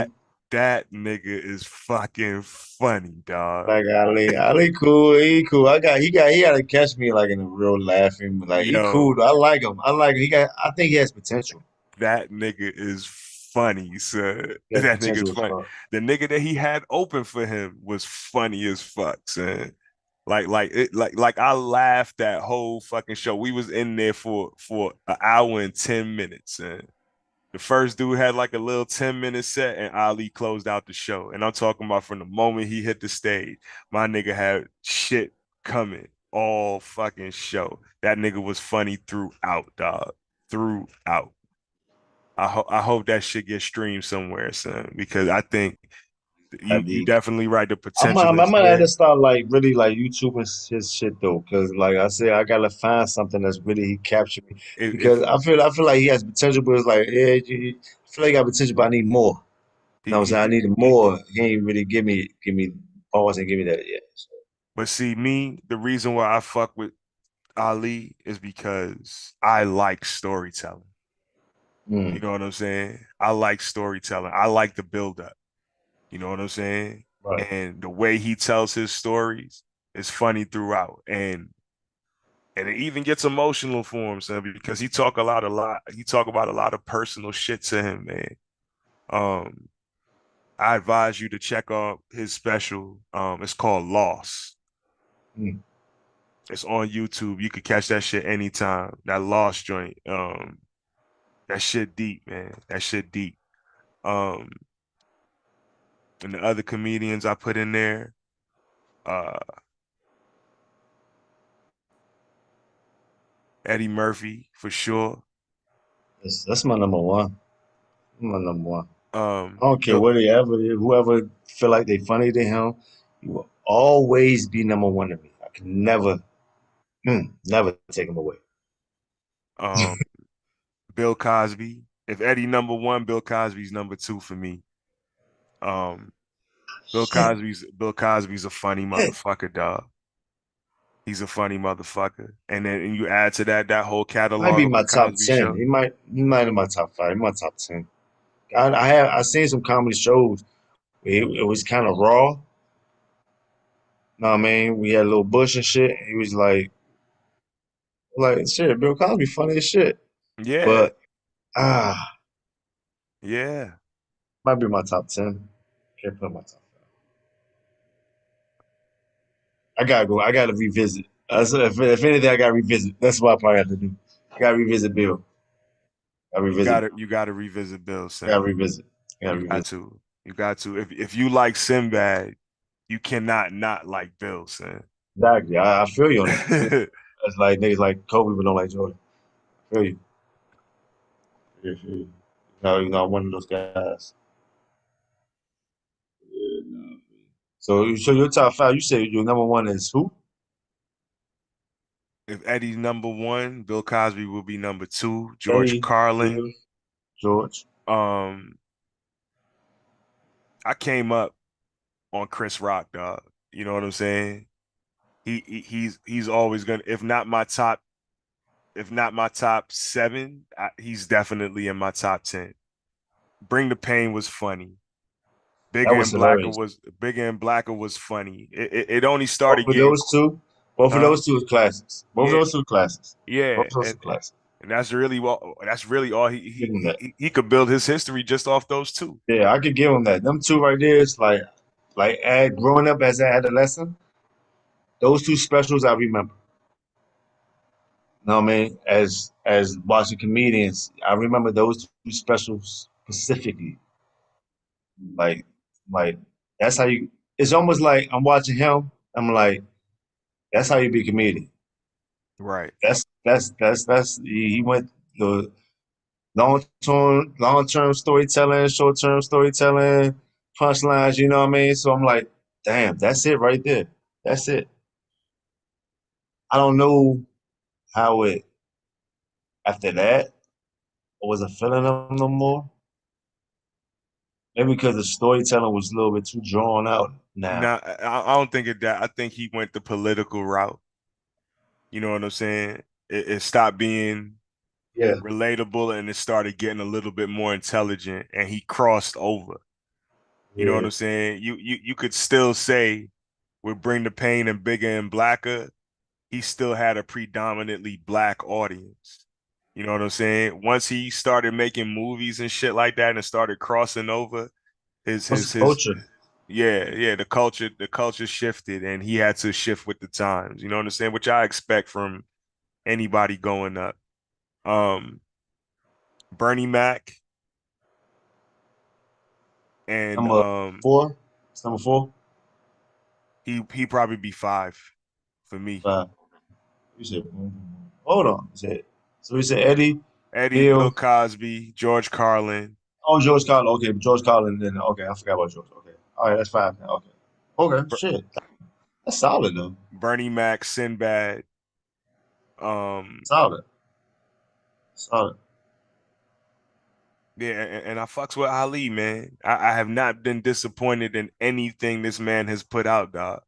that nigga is fucking funny, dog. like Ali, Ali cool. He cool. He got to catch me like in a real laughing. Like he Yo, cool. I like him. I like him. I think he has potential. that nigga is funny, sir. He has That nigga's potential as funny. fuck. The nigga that he had open for him was funny as fuck, son. Like I laughed that whole fucking show. We was in there for an hour and 10 minutes, and the first dude had like a little 10-minute set, and Ali closed out the show. And I'm talking about from the moment he hit the stage, my nigga had shit coming all fucking show. That nigga was funny throughout, dog. Throughout. I hope that shit gets streamed somewhere, son, because I think you Ali. definitely right. The potential I is might have to there. start like really like YouTubing his shit though, because like I said, I gotta find something that's really he captured me because If I feel like he has potential, but it's like yeah, I feel like he got potential, but I need more. You know what I'm saying? I he, needed more. He ain't really give me pause and give me that yet. So, but see me, the reason why I fuck with Ali is because I like storytelling. You mm, know what I'm saying? I like storytelling. I like the build up. You know what I'm saying? right. And the way he tells his stories is funny throughout. And it even gets emotional for him, son, because he talk about a lot of personal shit to him, man. Um, I advise you to check out his special. It's called Lost. Mm. It's on YouTube. You could catch that shit anytime. That Lost joint. That shit deep, man. That shit deep. Um, and the other comedians I put in there, uh, Eddie Murphy for sure. That's my number one. My number one. I don't care Bill, what he ever, whoever feel like they funny to him, he will always be number one to me. I can never, never take him away. um, Bill Cosby. If Eddie number one, Bill Cosby's number two for me. Um, Shit. Bill Cosby's a funny motherfucker, dog. He's a funny motherfucker. And then you add to that whole Might catalog be of the my top Cosby 10. Show. He might in my top five. In my top 10. I seen some comedy shows. It was kind of raw. Know what I mean? We had a little Bush and shit. He was like shit. Bill Cosby funny as shit. Yeah, But ah, yeah. might be my top 10. Can't put in my top. I gotta go. I gotta revisit. So if anything, I gotta revisit. That's what I probably have to do. I gotta revisit Bill. I revisit. You gotta revisit Bill, I gotta son. revisit. I gotta You got revisit. to. You got to. If you like Sinbad, you cannot not like Bill, son. Exactly. I feel you on that. I feel you. That's like niggas like Kobe, but don't like Jordan. I feel you. I feel you. No, you're not one of those guys. Yeah, no. So your top five, you say your number one is who? If Eddie's number one, Bill Cosby will be number two. George Eddie, Carlin. Bill, George. Um, I came up on Chris Rock, dog. You know what I'm saying? He's always gonna, if not my top seven, he's definitely in my top 10. Bring the Pain was funny. That was hilarious. Bigger and Blacker was funny. It only Both started of getting, those two, both of huh? those two is classics. Both of Yeah, those two classics. Both yeah, of those are classics. and that's really all Give him that. he could build his history just off those two. Yeah, I could give him that. Them two right there is like growing up as an adolescent. Those two specials I remember. You know what I mean? As watching comedians, I remember those two specials specifically. Like like that's how you. It's almost like I'm watching him. I'm like, that's how you be a comedian. Right. That's he went the long term storytelling, short term storytelling, punchlines. You know what I mean? So I'm like, damn, that's it right there. That's it. I don't know how it after that I wasn't feeling them no more. Maybe because the storytelling was a little bit too drawn out now. Now, I don't think it that. I think he went the political route. You know what I'm saying? It stopped being Yeah, relatable and it started getting a little bit more intelligent, and he crossed over. You know what yeah. I'm saying? You could still say with Bring the Pain and Bigger and Blacker, he still had a predominantly black audience. You know what I'm saying? Once he started making movies and shit like that and started crossing over, What's the his culture? yeah, the culture shifted and he had to shift with the times. You know what I'm saying? Which I expect from anybody going up. Um, Bernie Mac and Number four? It's number four? he probably be five for me. Five. You said, hold on. You said, so we said Eddie, Eddie, Bill Bill. Cosby, George Carlin, Oh, George Carlin. Okay, George Carlin. Then okay, I forgot about George. Okay, all right, that's five now. Okay, okay, Ber- shit, that's solid though. Bernie Mac, Sinbad. Um, Solid, solid. yeah, and I fucks with Ali, man. I have not been disappointed in anything this man has put out, dog.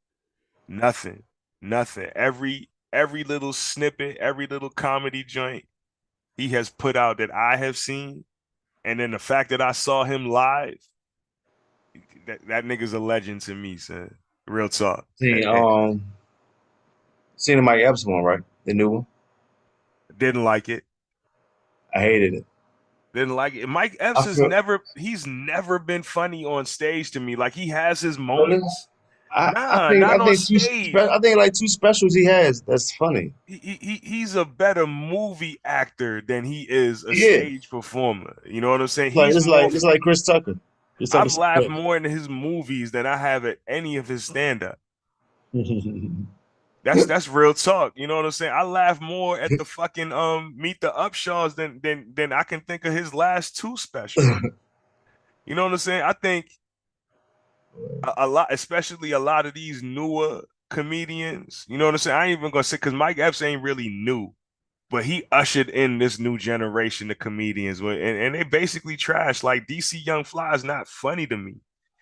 Nothing, nothing. Every little snippet, every little comedy joint he has put out that I have seen, and then the fact that I saw him live, that nigga's a legend to me, son. Real talk. See, seen the Mike Epps one, right? The new one. Didn't like it. I hated it. Didn't like it. Mike I Epps feel he's never been funny on stage to me. Like he has his really. moments. I Nah, think not on stage. I think like two specials he has. That's funny. He's a better movie actor than he is a Yeah, stage performer. You know what I'm saying? He's more. it's like Chris Tucker. Chris Tucker. I've laughed more in his movies than I have at any of his stand up. That's real talk. You know what I'm saying? I laugh more at the fucking Meet the Upshaws than I can think of his last two specials. You know what I'm saying? I think a lot, especially a lot of these newer comedians. You know what I'm saying? I ain't even gonna say because Mike Epps ain't really new, but he ushered in this new generation of comedians, and they basically trash. Like DC Young Fly is not funny to me.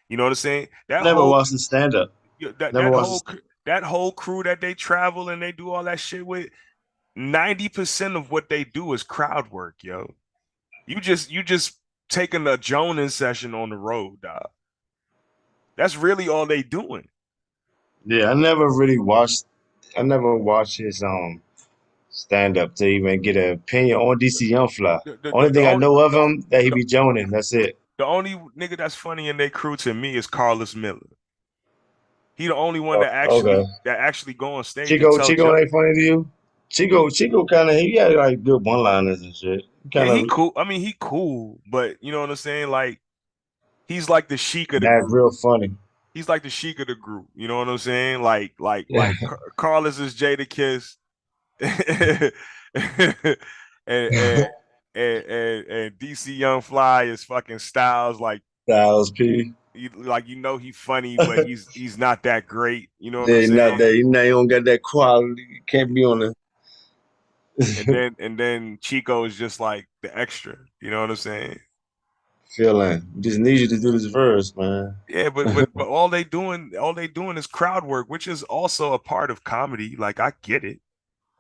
You know what I'm saying? Never watched the stand up. Never That watched whole the that whole crew that they travel and they do all that shit with. 90% of what they do is crowd work, yo. You just taking a Jonan session on the road, dog. That's really all they doing. Yeah, I never watched his stand up to even get an opinion on DC Young Fly. Only The thing I only know of the, him that he the be joning. That's it. the only nigga that's funny in their crew to me is Carlos Miller. He the only one Oh, okay. that actually go on stage and Chico, tell Chico jokes. ain't funny to you? Chico kind of he had like good one-liners and shit. Yeah, Kind he of cool. I mean, he cool, but you know what I'm saying? Like he's like the chic of the that's group. real funny. He's like the chic of the group. You know what I'm saying? Carlos is Jada Kiss, and, and and DC Young Fly is fucking Styles. Styles P. He funny, but he's not that great. You know what I'm They not saying? that you know you don't got that quality. You can't be on the And then Chico is just like the extra. You know what I'm saying? feeling. Just need you to do this verse, man. Yeah, but all they doing is crowd work, which is also a part of comedy. Like I get it.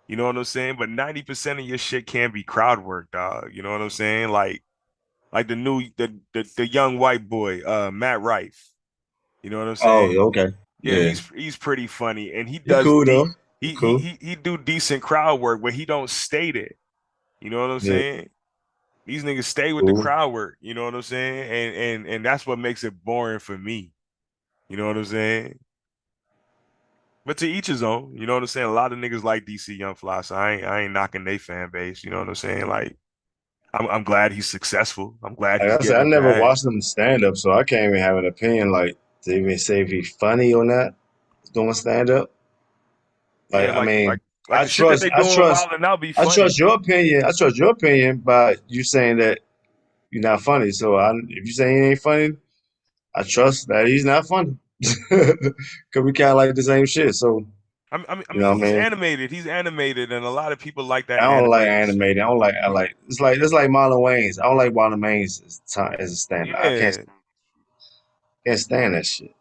You know what I'm saying? But 90% of your shit can be crowd work, dog. You know what I'm saying? Like the young white boy, Matt Rife. You know what I'm Oh, saying? okay. Yeah, Yeah. he's pretty funny, and he He does cool though. deep. He cool. He do decent crowd work, but he don't stay there. You know what I'm Yeah, saying? These niggas stay with the cool. crowd work. You know what I'm saying? And that's what makes it boring for me. You know what I'm saying? But to each his own. You know what I'm saying? A lot of niggas like DC Young Fly, so I ain't knocking their fan base. You know what I'm saying? Like I'm glad he's successful. I'm glad Like he's I said, getting I a never bag. watched him stand up, so I can't even have an opinion like to even say if he's funny or not doing stand up. Like Yeah, I mean, like the shit that they doing Wild and Out be I funny. trust your opinion. I trust your opinion by you saying that you're not funny. So if you say he ain't funny, I trust that he's not funny. Cause we kind of like the same shit. So I you know mean, what I mean? he's animated, and a lot of people like I that don't like animated shit. animated. I don't like. I like. It's like Marlon Wayans. I don't like Marlon Wayans as a stand. I Yeah, can't stand that shit.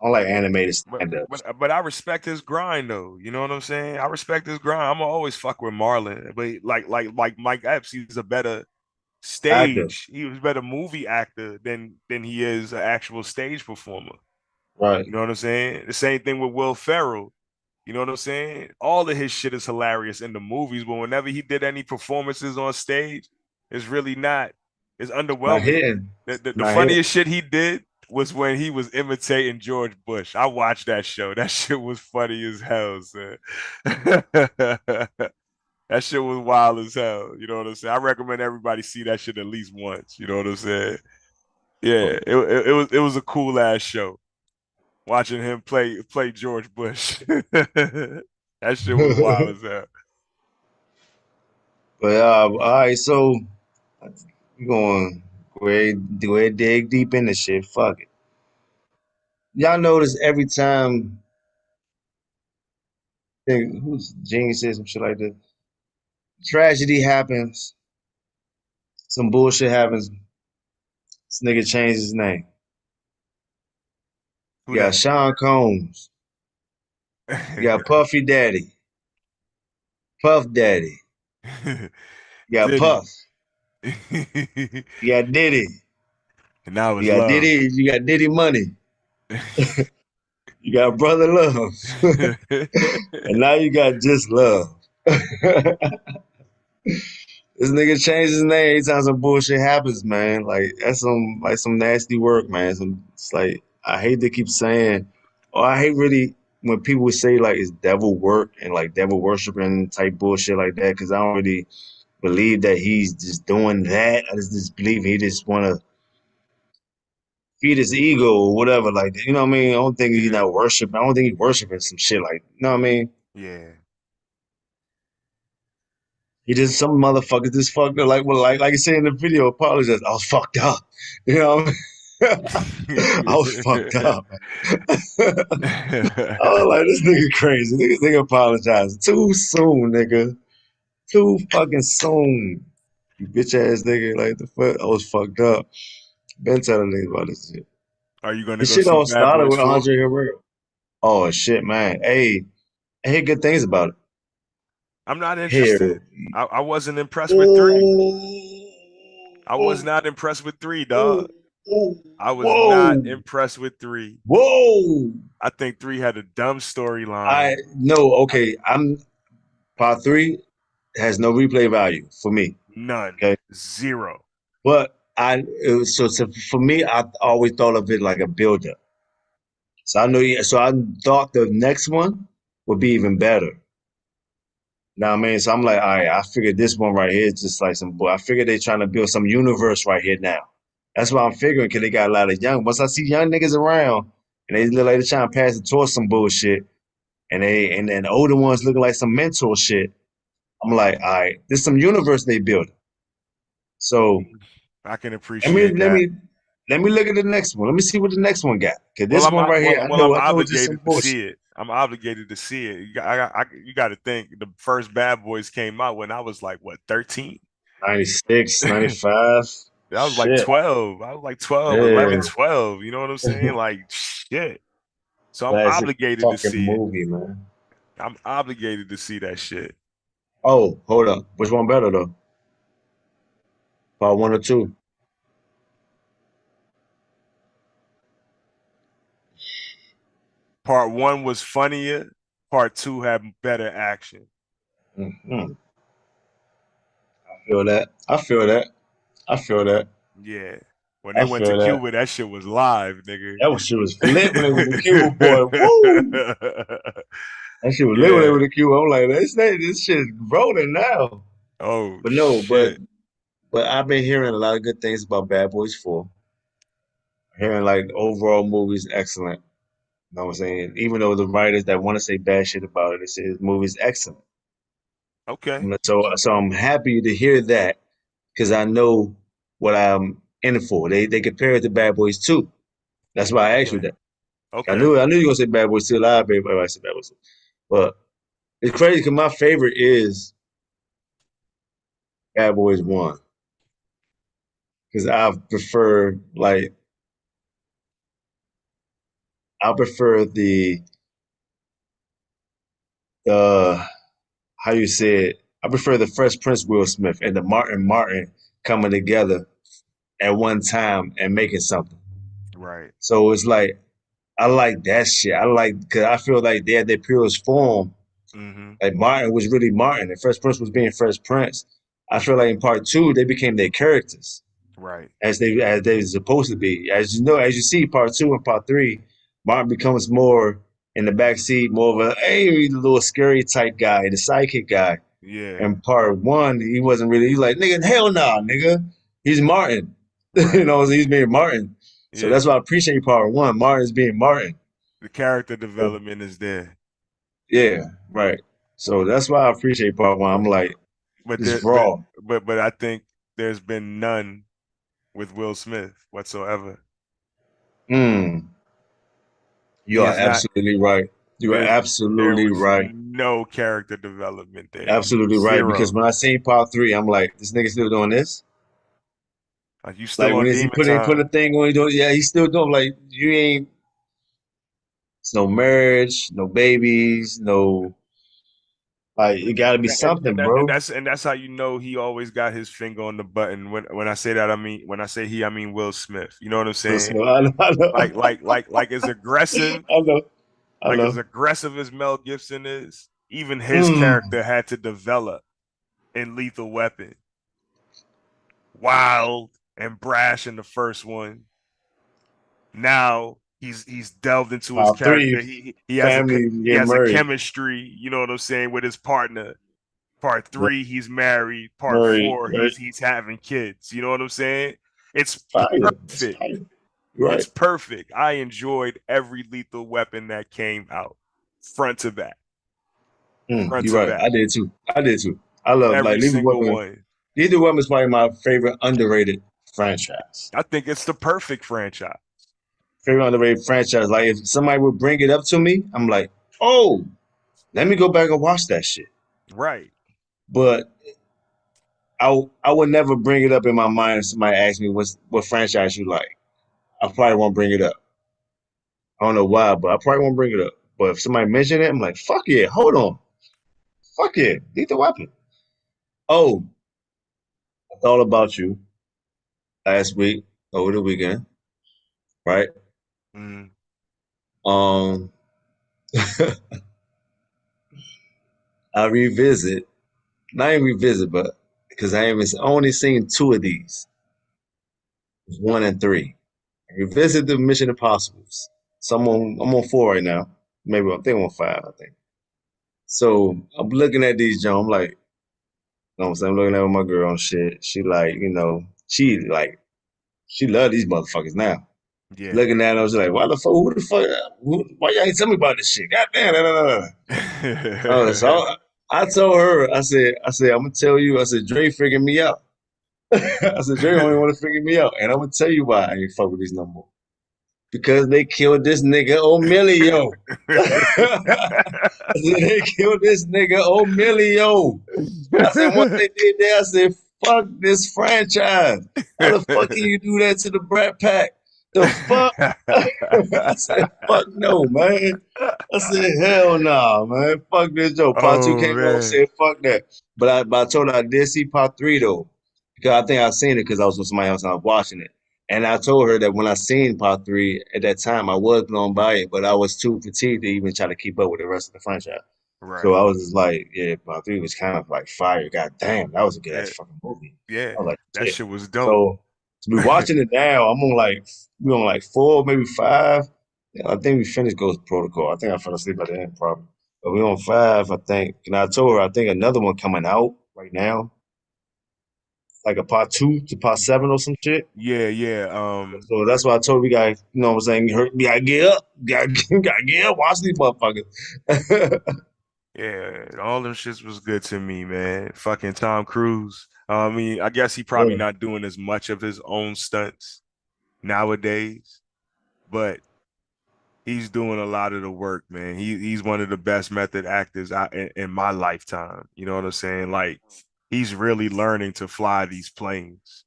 I don't like animated stand ups. but I respect his grind though. You know what I'm saying? I respect his grind. I'm gonna always fuck with Marlon, but like Mike Epps, he's a better Actor, stage. He was a better movie actor than he is an actual stage performer. right? You know what I'm saying? The same thing with Will Ferrell. You know what I'm saying? All of his shit is hilarious in the movies, but whenever he did any performances on stage, it's really not. It's Not underwhelming. hitting. The Not hitting. funniest shit he did was when he was imitating George Bush. I watched that show. That shit was funny as hell, son. That shit was wild as hell. You know what I'm saying? I recommend everybody see that shit at least once. You know what I'm saying? Yeah, it was a cool ass show watching him play George Bush. That shit was wild as hell. But all right, so we going go ahead dig deep in this shit. Fuck it. Y'all notice every time who's genius says some shit like this. Tragedy happens, some bullshit happens. This nigga changed his name. Who You got that? Sean Combs. You got Puffy Daddy, Puff Daddy. You got Diddy. Puff. You got Diddy. And now it's love. You got Diddy Money. You got Brother Love. And now you got Just Love. This nigga changed his name anytime some bullshit happens, man. Like that's some nasty work, man. It's like I hate to keep saying, or I hate really when people say like it's devil work and like devil worshiping type bullshit like that, because I don't really believe that he's just doing that. I just believe he just want to feed his ego or whatever. Like you know what I mean? I don't think he's Yeah. not worshiping. I don't think he's worshiping some shit like you know what I mean? Yeah. He just some motherfuckers just fucked up. Like you said in the video, apologize. I was fucked up. You know, I was fucked up. I was like, this nigga crazy. Nigga apologize too soon, nigga. Too fucking soon. You bitch ass nigga. Like the fuck, I was fucked up. Been telling niggas about this shit. Are you gonna This go shit see all Bad started Boys with 4? Andre Herrera. Oh shit, man. Hey, I hear good things about it. I'm not Here. interested. I wasn't impressed with 3. Oh, I was not impressed with 3, oh, dog. oh, I was not whoa, impressed with 3. whoa. I think 3 had a dumb I storyline. no, okay. I'm part three has no replay value for me. None. Okay, 0. but for me, I always thought of it like a builder. So I know. So I thought the next one would be even better. Now I mean, so I'm like, all right, I figured this one right here is just like some boy. I figured they trying to build some universe right here now. That's what I'm figuring because they got a lot of young. Once I see young niggas around and they look like they trying to pass the torch some bullshit, and then the older ones looking like some mentor shit. I'm like, all right, this some universe they building. So I can let me appreciate let that. me let me look at the next one. Let me see what the next one got. Cause Well, this one right here, I'm I know it's just some obligated to see bullshit. it. I'm obligated to see it. You got to think the first Bad Boys came out when I was like what 13. 96, 95. I was like Shit. 12. I was like 12, Yeah. 11, 12. You know what I'm saying? Like shit. So I'm Classic obligated to fucking see it. movie, man. I'm obligated to see that shit. Oh, hold up. Which one better though? Part one or two? Part one was funnier. Part two had better action. Mm-hmm. I feel that. I feel that. I feel that. Yeah. When they I went to feel that. Cuba, that shit was live, nigga. That was shit was lit when they was the Cuba boy. Woo! That shit was lit when they Yeah. were the Cuba. I'm like, this shit is rolling now. Oh But no, shit. but I've been hearing a lot of good things about Bad Boys 4. Hearing like the overall movie's excellent. You know what I'm saying? Even though the writers that want to say bad shit about it, they say this movie's excellent. Okay. So I'm happy to hear that because I know what I'm in it for. They compare it to Bad Boys 2. That's why I asked you Okay. that. Okay. I knew you were gonna say Bad Boys 2 live, baby. I said Bad Boys 2. But it's crazy because my favorite is Bad Boys 1. Because I prefer the how you say it. I prefer the Fresh Prince Will Smith and the Martin coming together at one time and making something. Right. So it's like I like that shit. I like because I feel like they had their purest form. Mm-hmm. Like Martin was really Martin, and Fresh Prince was being Fresh Prince. I feel like in part two they became their characters Right. as they were supposed to be. As you know, as you see part two and part three, Martin becomes more in the back seat, more of a hey little scary type guy, the sidekick guy. Yeah. And part one, he wasn't really. He's like, nigga, hell nah, nigga. He's Martin. You Right. know, he's being Martin. So Yeah. that's why I appreciate part one. Martin's being Martin. The character So, development is there. yeah, right. So that's why I appreciate part one. I'm like, But just there but raw. but I think there's been none with Will Smith whatsoever. Mm, you He are has not absolutely right. You are there absolutely was right. no character development there. Absolutely right. Because Zero. when I seen part three, I'm like, this nigga still doing this? Like you still Like on when is he demon putting time. a thing on? He doing? Yeah, he's still doing. Like you ain't. It's no marriage, no babies, no. Like it got to be something, bro. And that's how you know he always got his finger on the button. When I say that, I mean when I say he, I mean Will Smith. You know what I'm saying? Listen, I know, I know, Like as aggressive, I know, I like as know. aggressive as Mel Gibson is, even his Mm. character had to develop in Lethal Weapon. Wild and brash in the first one. Now he's delved into his Part character. three, family He getting has a married, chemistry. You know what I'm saying with his partner. Part right? three, he's married. Part Married, four, right? he's having kids. You know what I'm saying? It's Fire, it's perfect. fire. You're It's right. perfect. I enjoyed every Lethal Weapon that came out, front to back, front You're to right. back, I did too. I did too. I love like every Lethal single Weapon. one. Lethal Weapon is probably my favorite underrated franchise. I think it's the perfect franchise. Favorite underrated franchise. Like if somebody would bring it up to me, I'm like, oh, let me go back and watch that shit. Right. But I would never bring it up in my mind if somebody asked me what franchise you like. I probably won't bring it up. I don't know why, but I probably won't bring it up. But if somebody mention it, I'm like, fuck yeah, hold on. Fuck yeah, Lethal Weapon. Oh, I thought about you last week, over the weekend, right? Mm. Um, I revisit, not even revisit, but because I haven't only seen two of these, one and three. I revisit the Mission Impossibles. So I'm on four right now. Maybe I think I'm on five, I think. So I'm looking at these, John. I'm like, you know what I'm saying? I'm looking at my girl and shit. She like, she love these motherfuckers now. Yeah. Looking at them, I was like, why the fuck, who the fuck, why y'all ain't tell me about this shit? God damn, nah, nah, nah, nah. So I told her, I said, I'm gonna tell you, I said, Dre figured me out. I said, Dre only want to figure me out. And I'm gonna tell you why I ain't fuck with these no more. Because they killed this nigga O'Milio. I said, they killed this nigga O'Milio. I said, once they did that, I said, fuck this franchise. How the fuck can you do that to the Brat Pack? The fuck? I said, fuck no, man. I said, hell nah, man. Fuck this joke. Part two Oh came out and man. said, fuck that. But I told her I did see part three though. Because I think I seen it because I was with somebody else and I was watching it. And I told her that when I seen part three at that time, I was blown by it, but I was too fatigued to even try to keep up with the rest of the franchise. So Right. I was just like, yeah, part three was kind of like fire. God damn, that was a good ass Yeah. fucking movie. Yeah. I was like, That shit. shit was dope. So to be watching it now, we on like four, maybe five. Yeah, I think we finished Ghost Protocol. I think I fell asleep at the end probably. But we on five, I think. And I told her I think another one coming out right now, like a part two to part seven or some shit. Yeah, yeah. So that's why I told her we got, you know what I'm saying, we gotta get up. Gotta get up, watch these motherfuckers. Yeah, all them shits was good to me, man. Fucking Tom Cruise. I mean, I guess he probably Yeah. not doing as much of his own stunts nowadays, but he's doing a lot of the work, man. He's one of the best method actors in my lifetime. You know what I'm saying? Like he's really learning to fly these planes.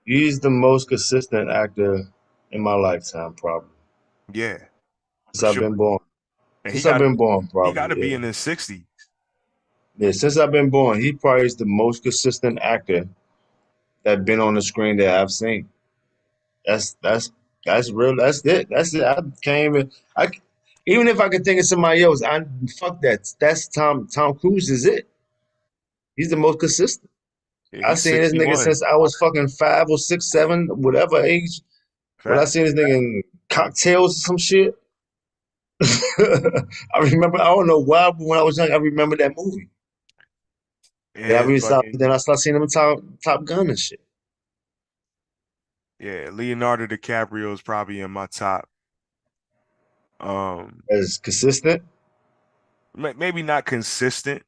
He's the most consistent actor in my lifetime, probably. Yeah, Since for I've sure. been born. And Since I've been born, he got probably. to be Yeah. in his 60s. Yeah, since I've been born, he probably is the most consistent actor that been on the screen that I've seen. That's that's that's real. That's it. That's it. I can't even. I even if I could think of somebody else, I fuck that. That's Tom Cruise is it. He's the most consistent. Yeah, I he's seen this nigga 61. since I was fucking 5 or 6, 7, whatever age. When I Fact. seen this nigga in cocktails or some shit. I remember. I don't know why, but when I was young, I remember that movie. Then I And really stopped. fucking Then I started seeing him in Top Gun and shit. yeah, Leonardo DiCaprio is probably in my top. Um, As consistent. maybe not consistent,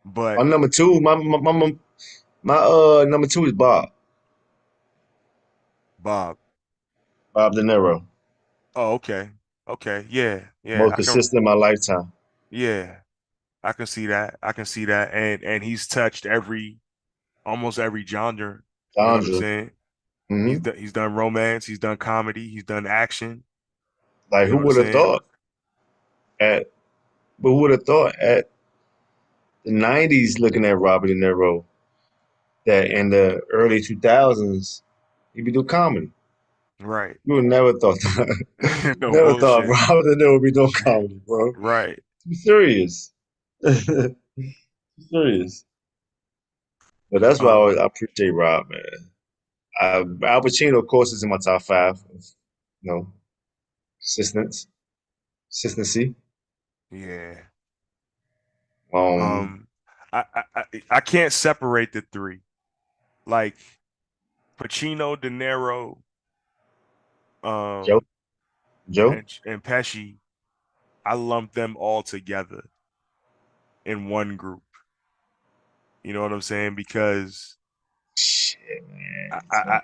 but My number two, my number two is Bob. Bob De Niro. Oh, okay. Okay. Yeah. Yeah. Most consistent in my lifetime. Yeah. I can see that. I can see that. And he's touched almost every genre. You know what I'm Sandra. saying? Hmm. He's done romance, he's done comedy, he's done action. Like You know who what I'm would have saying? thought at, but who would have thought at the '90s, looking at Robert De Niro, that in the early 2000s he would do comedy. Right. You would never thought that. No Never thought bullshit. Robert De Niro would be doing comedy, bro. Right. I'm serious. Serious. But that's why Um, I appreciate Rob, man. Al Pacino, of course, is in my top five. You know, consistence, consistency. yeah. Um, Um, I can't separate the three. Like Pacino, De Niro, Joe, um, Joe. and Pesci, I lump them all together in one group. You know what I'm saying? Because Shit, man. I It's I,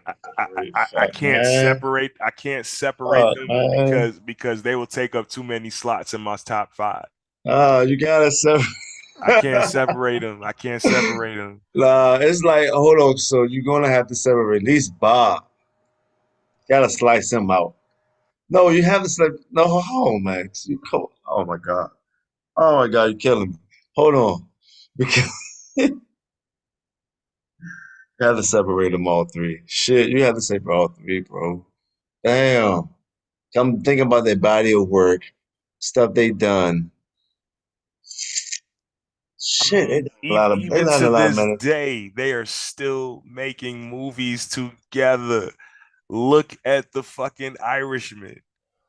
gonna I, be I, separate. I Fuck, can't man. separate them Man. because they will take up too many slots in my top five. You gotta separate. I can't separate them. I can't separate them. Nah, it's like, hold on. So you're gonna have to separate at least Bob. Gotta slice him out. No, you have to slice. No, hold on, man. Oh my god. Oh my god, you're killing me. Hold on, because you have to separate them all three. Shit, you have to separate all three, bro. Damn. I'm thinking about their body of work, stuff they done. I Shit, mean, they even done to a lot of this minutes. day, they are still making movies together. Look at the fucking Irishman.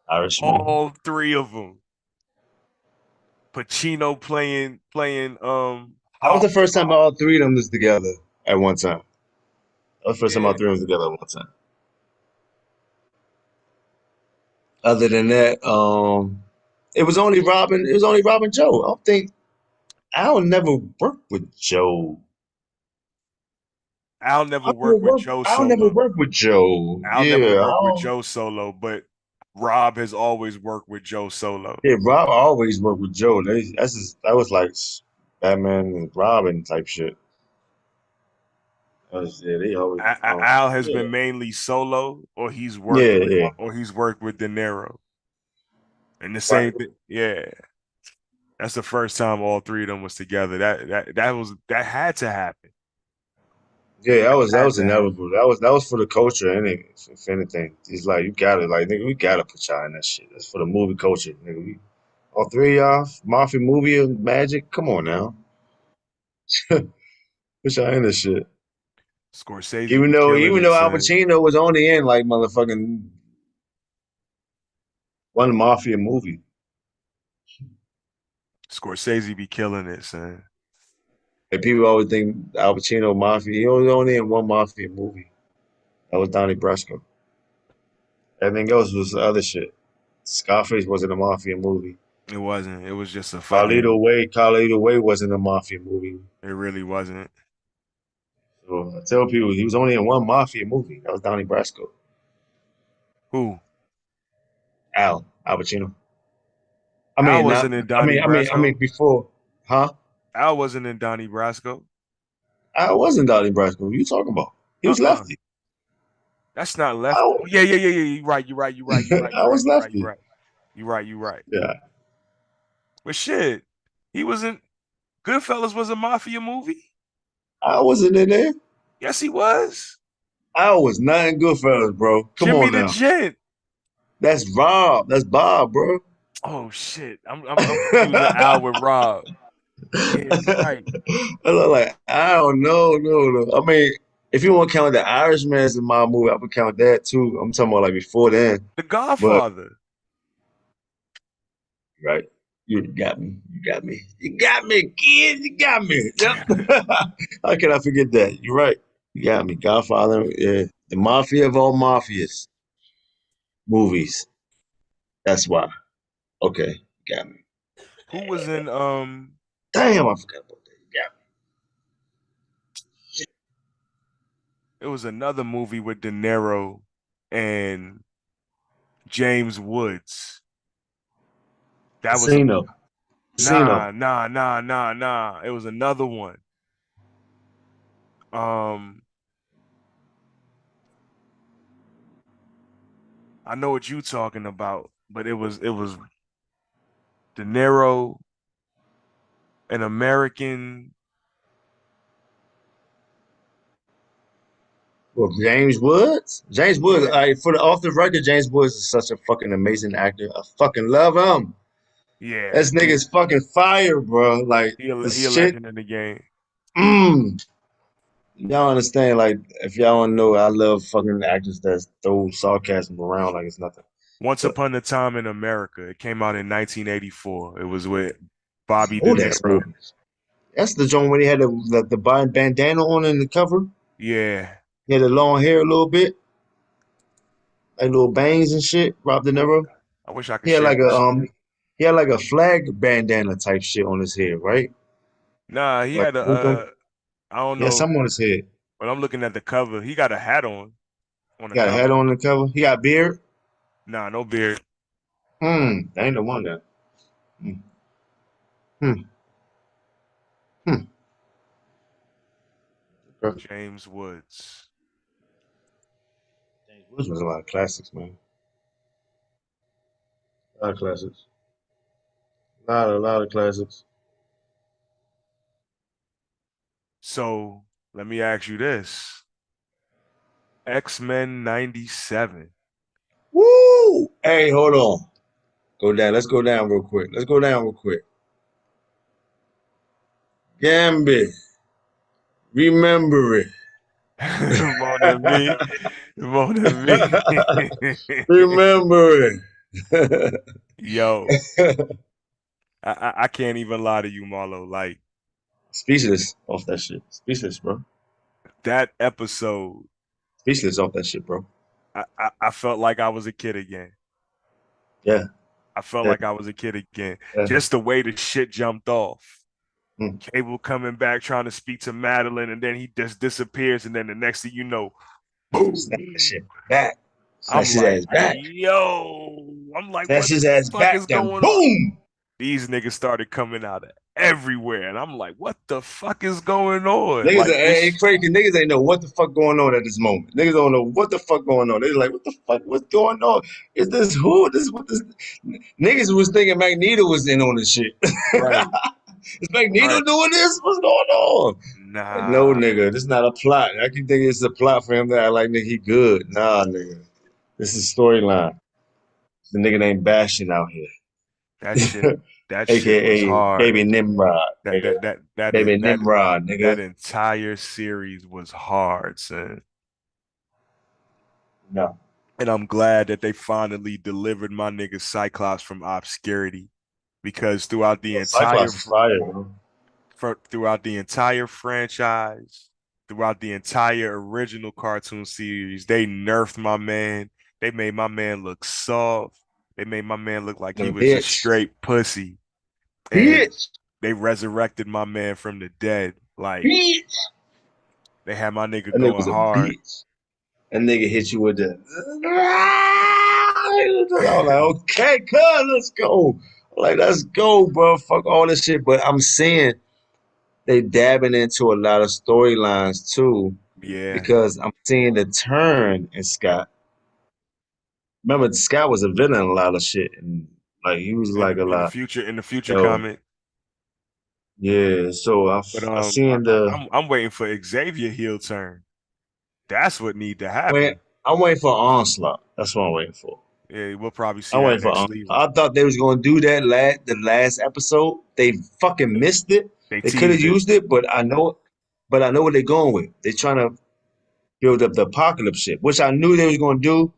Irishman. All three of them. Pacino playing That was Hawk. the first time all three of them was together at one time. That was the first time all Yeah. three of them was together at one time. Other than that, it was only Robin. It was only Robin Joe. I don't think Al never worked with Joe. Al never worked with Joe I'll never solo. work with Joe. Al never Yeah, worked with I'll, Joe solo, but Rob has always worked with Joe solo. yeah. Rob always worked with Joe. That was like Batman and Robin type shit. That was, yeah, they always. Al has Yeah, been mainly solo, yeah, yeah. or he's worked with De Niro. And the Right. same thing, yeah. That's the first time all three of them was together. That had to happen. Yeah, that Had was to happen. inevitable. That was for the culture, if anything. It's like you gotta like nigga, we gotta put y'all in that shit. That's for the movie culture, nigga. All three of y'all, Mafia movie and Magic. Come on now, put y'all in this shit. Scorsese be killing Even it, though Al son. Pacino was only in like motherfucking one Mafia movie. Scorsese be killing it, son. And people always think Al Pacino Mafia. He was only in one Mafia movie. That was Donnie Brasco. Everything else was other shit. Scarface wasn't a Mafia movie. It wasn't. It was just a fucking. Carlito Way wasn't a Mafia movie. It really wasn't. So I tell people he was only in one Mafia movie. That was Donnie Brasco. Who? Al Pacino. Al Not. wasn't in Donnie Brasco. Before, huh? Al wasn't in Donnie Brasco. Al wasn't Donnie Brasco. What you talking about? He was Uh-uh. lefty. That's not left. I, Oh, yeah, yeah, yeah, yeah. You're right. You're right. You're right. You're right. I You're right. was You're right. You're lefty. right. You're right. You're right. Yeah, But shit, he wasn't. Goodfellas was a mafia movie. I wasn't in there. Yes, he was. I was not in Goodfellas, bro. Come Jimmy on the now. Gent. That's Rob. That's Bob, bro. Oh shit, I'm confusing Al with Rob. Yeah, you're right. I was like, I don't know, no. I mean, if you want to count the Irishman as a mob movie, I would count that too. I'm talking about like before then. The But Godfather. right, you got me. You got me. You got me, kid. You got me. Yep. How can I forget that? You're right. You got me. Godfather. Yeah, the mafia of all mafias movies. That's why. Okay, you got me. Who was in Damn, I forgot about that. You got it was another movie with De Niro and James Woods. me. That was a Casino. Casino. nah. It was another one. Um, I know what you talking about, but it was De Niro, an American. Well, James Woods. James Woods. Yeah, For the off the record, James Woods is such a fucking amazing actor. I fucking love him. yeah. This nigga's fucking fire, bro. Like the He a shit. legend in the game. Mm, y'all understand? Like if y'all don't know, I love fucking actors that throw sarcasm around like it's nothing. Once But Upon a Time in America. It came out in 1984. It was with Bobby De oh, that's Niro. old. That's the joint when he had the bandana on in the cover. Yeah. He had the long hair a little bit, like little bangs and shit. Rob De Niro. I wish I could He had share like my screen. he had like a flag bandana type shit on his head, right? Nah, he Like had a I don't he had know, something on his head. but I'm looking at the cover. He got a hat on He the got a hat cover. on the cover. He got beard. Nah, no beard. That ain't the one then. Hmm. Hmm. Hmm. Okay. James Woods. James Woods was a lot of classics, man. A lot of classics. A lot of classics. So let me ask you this. X-Men 97. Woo! Hey, hold on. Go down. Let's go down real quick. Let's go down real quick. Gambit. Remember it. Mon ami. Mon ami. Remember it. Yo, I can't even lie to you, Marlo. Like Speechless off that shit. Speechless, bro. that episode, Speechless off that shit, bro. I felt like I was a kid again. Yeah, I felt yeah, like I was a kid again. yeah. Just the way the shit jumped off. Mm. Cable coming back trying to speak to Madeline, and then he just disappears, and then the next thing you know, boom. Snatch that shit back. I'm Snatch his like, ass back. yo, I'm like, Snatch what his the ass fuck back. is Then going on? boom. These niggas started coming out of everywhere, and I'm like, what the fuck is going on? Niggas, Like ain't this, crazy. Niggas ain't know what the fuck going on at this moment. Niggas don't know what the fuck going on. They like, what the fuck? What's going on? Is this who? This what this? Niggas was thinking Magneto was in on this shit. right, Is Magneto right. doing this? What's going on? Like, no, Nah, nigga, this not a plot. I keep thinking it's a plot for him to act like nigga he good. Nah, nigga, this is storyline. The nigga named Bastion out that shit, here, that shit was aka hard. Baby Nimrod, That nigga. that that that is Baby that Nimrod, that nigga. entire series was hard, son. No, And I'm glad that they finally delivered my nigga Cyclops from obscurity because yo, Cyclops is fire, bro. throughout the entire franchise, throughout the entire original cartoon series, they nerfed my man. They made my man look soft. They made my man look like The he was just bitch, straight pussy. And bitch, they resurrected my man from the dead. Like bitch. they had my nigga That nigga going was a hard. bitch. That nigga hit you with the. I was like, okay, cuz, let's go. Like, let's go, bro. Fuck all this shit. But I'm seeing they dabbing into a lot of storylines too, Yeah. because I'm seeing the turn in Scott. Remember, Scott was a villain in a lot of shit, and like he was like a lot. In the future So comic. yeah, so But I seen the I'm waiting for Xavier heel turn. That's what need to wait. happen. I'm waiting for Onslaught. That's what I'm waiting for. Yeah, we'll probably see I'm that waiting for next Onslaught. season. I thought they was gonna do that the last episode. They fucking missed it. They They could have teased it. used it, but I know what they're going with. They're trying to build up the apocalypse shit, which I knew they was gonna do,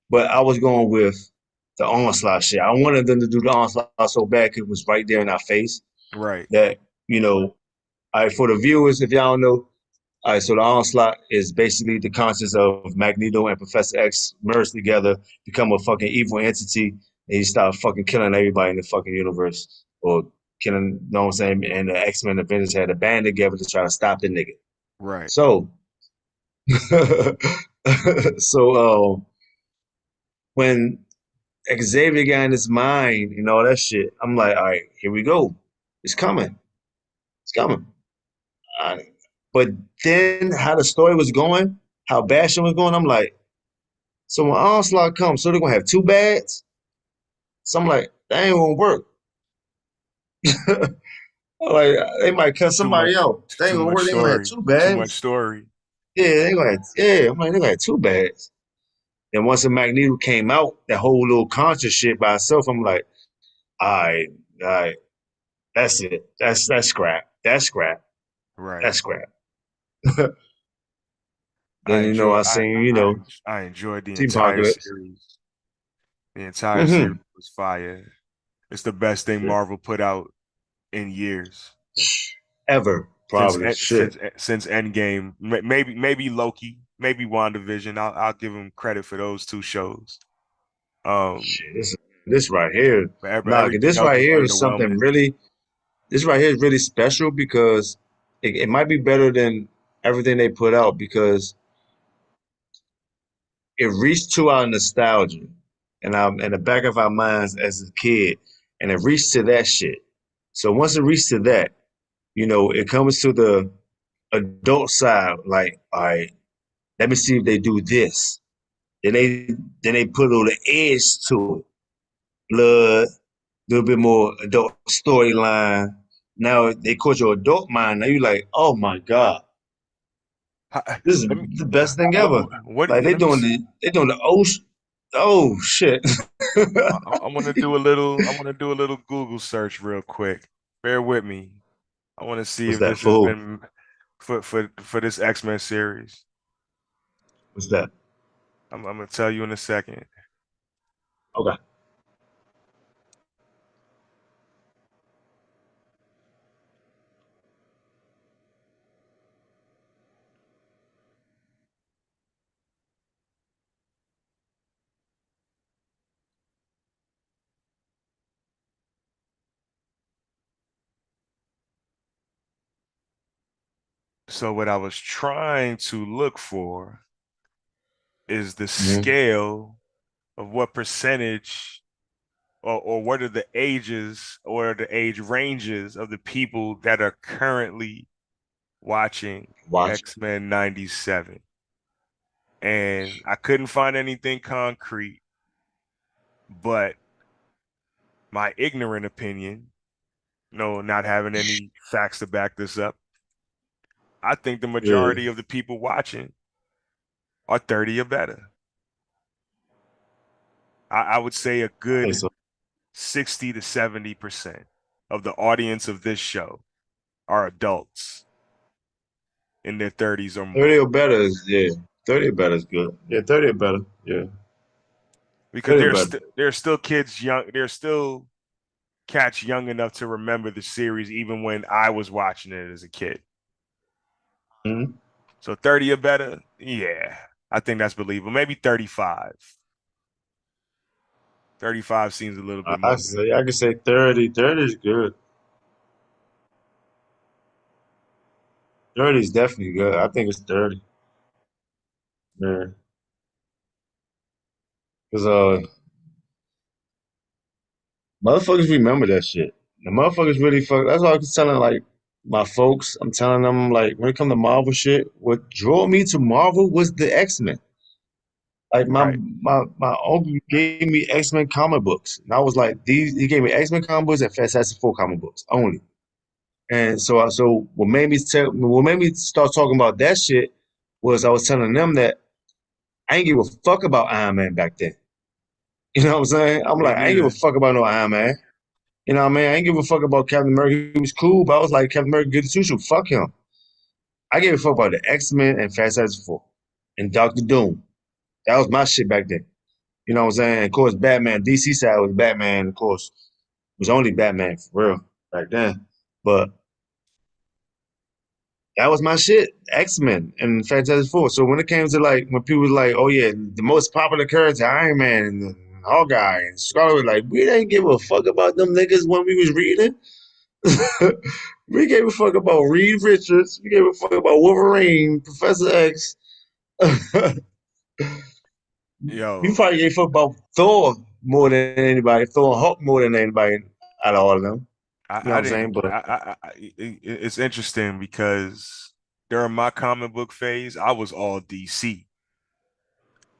but I was going with the onslaught shit. I wanted them to do the onslaught so bad 'cause it was right there in our face. Right. That you know, all right, for the viewers, if y'all don't know, all right, so the onslaught is basically the conscience of Magneto and Professor X merged together, become a fucking evil entity, and he start fucking killing everybody in the fucking universe, or killing, you know what I'm saying? And the X-Men Avengers had a band together to try to stop the nigga. Right. So, so when Xavier got in his mind and all that shit, I'm like, all right, here we go. It's coming. It's coming. All right. But then how the story was going, how Bastion was going, I'm like, so when Onslaught comes, so they're gonna have two bads? So I'm like, that ain't gonna work. Like they might cut Too somebody much out. They ain't too gonna much work. They gonna have story. two Too much bads. story. Yeah, they gonna have, yeah. I'm like, they gonna have two bads. And once the Magneto came out, that whole little conscious shit by itself, I'm like, all right, that's it. That's scrap. That's scrap. Right. That's scrap. Then I seen I enjoyed the Team entire Apocalypse. series. The entire series Mm-hmm. was fire. It's the best thing Marvel put out in years. Ever probably shit. Since Endgame, maybe Loki, maybe WandaVision. I'll give them credit for those two shows. Um, Shit, this right here, but nah, 'cause everything this else right was here is something underwhelming. really. This right here is really special because it might be better than everything they put out because it reached to our nostalgia and our in the back of our minds as a kid, and it reached to that shit. So once it reached to that, it comes to the adult side. Like, all right, let me see if they do this. Then they put a little edge to it, blood, a little bit more adult storyline. Now they caught your adult mind. Now you're like, oh my god, Ha- this is Let me the best thing ever. what do Like you let me they doing the ocean. Oh shit. I want to do a little Google search real quick. Bear with me. I want to see What's if that this has for? Who? been for this X-Men series. What's that? I'm gonna tell you in a second. Okay. So what I was trying to look for is the Hmm. scale of what percentage or what are the ages or the age ranges of the people that are currently watching Watch. X-Men 97. And I couldn't find anything concrete, but my ignorant opinion, no, not having any facts to back this up, I think the Yeah. majority of the people watching are 30 or better. I would say a I think good so. 60 to 70% of the audience of this show are adults in their 30s or 30 more. or better is yeah. 30 or better is good. Yeah, 30 or better. Yeah. Because 30 or better. there's still kids young, there's still cats young enough to remember the series even when I was watching it as a kid. Hmm. So 30 or better, yeah, I think that's believable. Maybe 35. 35 seems a little bit I more. say I could say 30. 30 is good. 30 is definitely good. I think it's 30. Yeah. Because motherfuckers remember that shit. The motherfuckers really fuck. That's why I was telling like my folks. I'm telling them like when it come to Marvel shit, what drew me to Marvel was the X-Men. Like Right. my uncle gave me X-Men comic books, and I was like, these. He gave me X-Men comic books and Fantastic Four comic books only. And so what made me start talking about that shit was I was telling them that I ain't give a fuck about Iron Man back then. You know what I'm saying? I'm Me like, I ain't give a neither. fuck about no Iron Man. You know what I mean? I ain't give a fuck about Captain America. He was cool, but I was like, Captain America, good as usual. Fuck him. I gave a fuck about the X-Men and Fantastic Four and Doctor Doom. That was my shit back then. You know what I'm saying? Of course, Batman, DC side was Batman, of course. It was only Batman for real back then. But that was my shit. X-Men and Fantastic Four. So when it came to like when people was like, oh yeah, the most popular character, Iron Man and Hawkeye and Scarlet, was like, we didn't give a fuck about them niggas when we was reading. We gave a fuck about Reed Richards. We gave a fuck about Wolverine, Professor X. You Yo, probably gave a fuck about Thor more than anybody, Thor and Hulk more than anybody out of all of them. You know what I I'm saying? didn't. But It's interesting because during my comic book phase, I was all DC.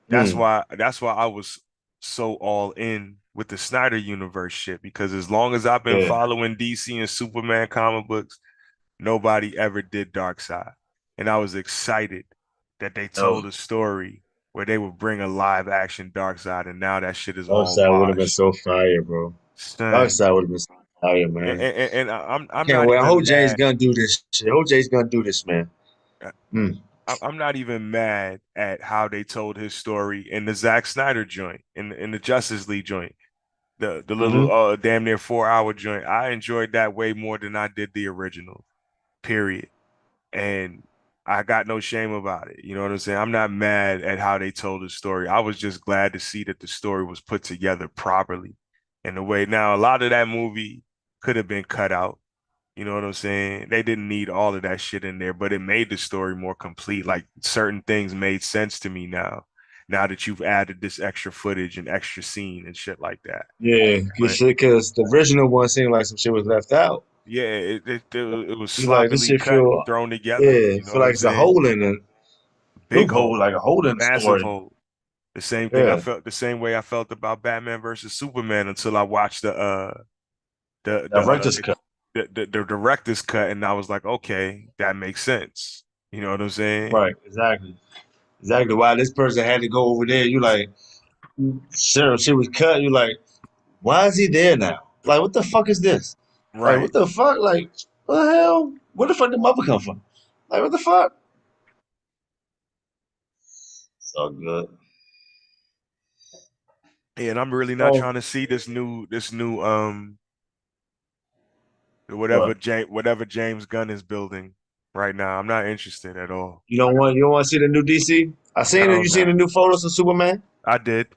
hmm, That's why I was so all in with the Snyder Universe shit because as long as I've been yeah. following DC and Superman comic books, nobody ever did Darkseid. And I was excited that they No, told a story where they would bring a live action Darkseid, and now that shit is Dark all Side would have been washed. so fire, bro. Dark Son. Side would have been so fire, man. And I I'm can't not wait. I even hope James mad. Gunn do this shit. I hope James Gunn do this, man. Mm. I'm not even mad at how they told his story in the Zack Snyder joint, in the Justice League joint, the little Hmm. damn near 4 hour joint. I enjoyed that way more than I did the original. Period. And I got no shame about it. You know what I'm saying? I'm not mad at how they told the story. I was just glad to see that the story was put together properly in the way. Now, a lot of that movie could have been cut out. You know what I'm saying? They didn't need all of that shit in there, but it made the story more complete. Like certain things made sense to me now, now that you've added this extra footage and extra scene and shit like that. Yeah, But because the original one seemed like some shit was left out. yeah, it was You like this sloppily shit cut and feel, thrown together. yeah, You know feel what like I'm it's a saying? hole in it, Big loophole, hole, like a hole in the massive story. hole. The same thing I Yeah, felt, the same way I felt about Batman versus Superman until I watched the the uh director's cut. the director's cut, and I was like, okay, that makes sense. You know what I'm saying? Right, exactly. Exactly why this person had to go over there. You like, shit was cut. You like, why is he there now? Like, what the fuck is this? Like, Right. what the fuck? Like, what the hell? Where the fuck did mother come from? Like, what the fuck? So good. Yeah, and I'm really not Oh, trying to see this new what? whatever James Gunn is building right now. I'm not interested at all. You don't want to see the new DC? I seen it. No, You seen the new photos of Superman? I did.